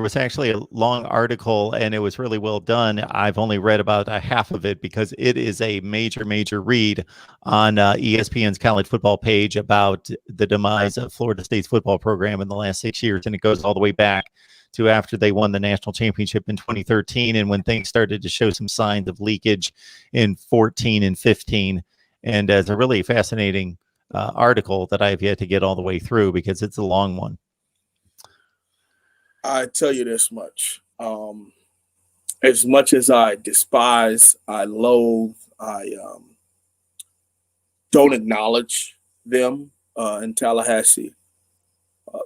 was actually a long article, and it was really well done. I've only read about a half of it because it is a major, major read on ESPN's college football page about the demise of Florida State's football program in the last 6 years. And it goes all the way back to after they won the national championship in 2013 and when things started to show some signs of leakage in 14 and 15. And it's a really fascinating article that I've yet to get all the way through because it's a long one. I tell you this much. As much as I despise, I loathe, I don't acknowledge them in Tallahassee,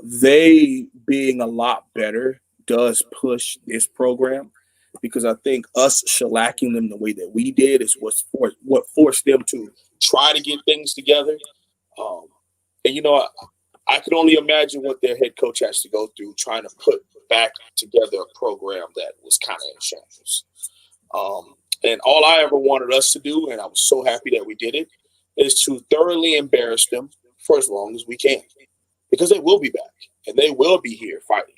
they being a lot better does push this program, because I think us shellacking them the way that we did is what forced them to try to get things together. I could only imagine what their head coach has to go through trying to put back together a program that was kind of in shambles. And all I ever wanted us to do, and I was so happy that we did it, is to thoroughly embarrass them for as long as we can, because they will be back and they will be here fighting.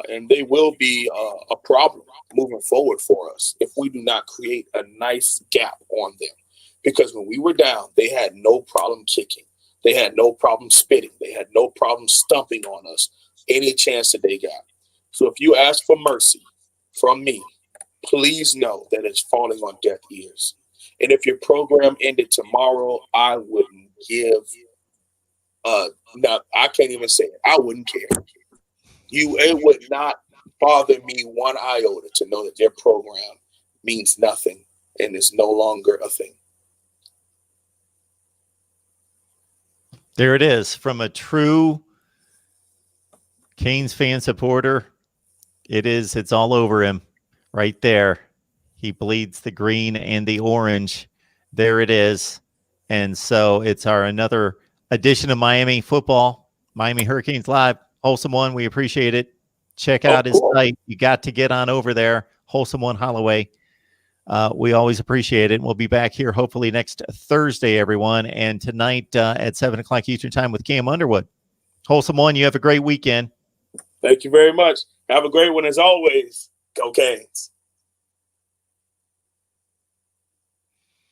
And they will be a problem moving forward for us if we do not create a nice gap on them. Because when we were down, they had no problem kicking. They had no problem spitting. They had no problem stumping on us any chance that they got. So if you ask for mercy from me, please know that it's falling on deaf ears. And if your program ended tomorrow, I wouldn't give now I can't even say it. I wouldn't care. It would not bother me one iota to know that their program means nothing and is no longer a thing. There it is. From a true Canes fan supporter, it's all over him right there. He bleeds the green and the orange. There it is. And so it's another edition of Miami football, Miami Hurricanes Live. Wholesome One, we appreciate it. Check out his site. You got to get on over there. Wholesome One Holloway. We always appreciate it. We'll be back here hopefully next Thursday, everyone. And tonight at 7 o'clock Eastern time with Cam Underwood. Wholesome One, you have a great weekend. Thank you very much. Have a great one as always. Go Canes.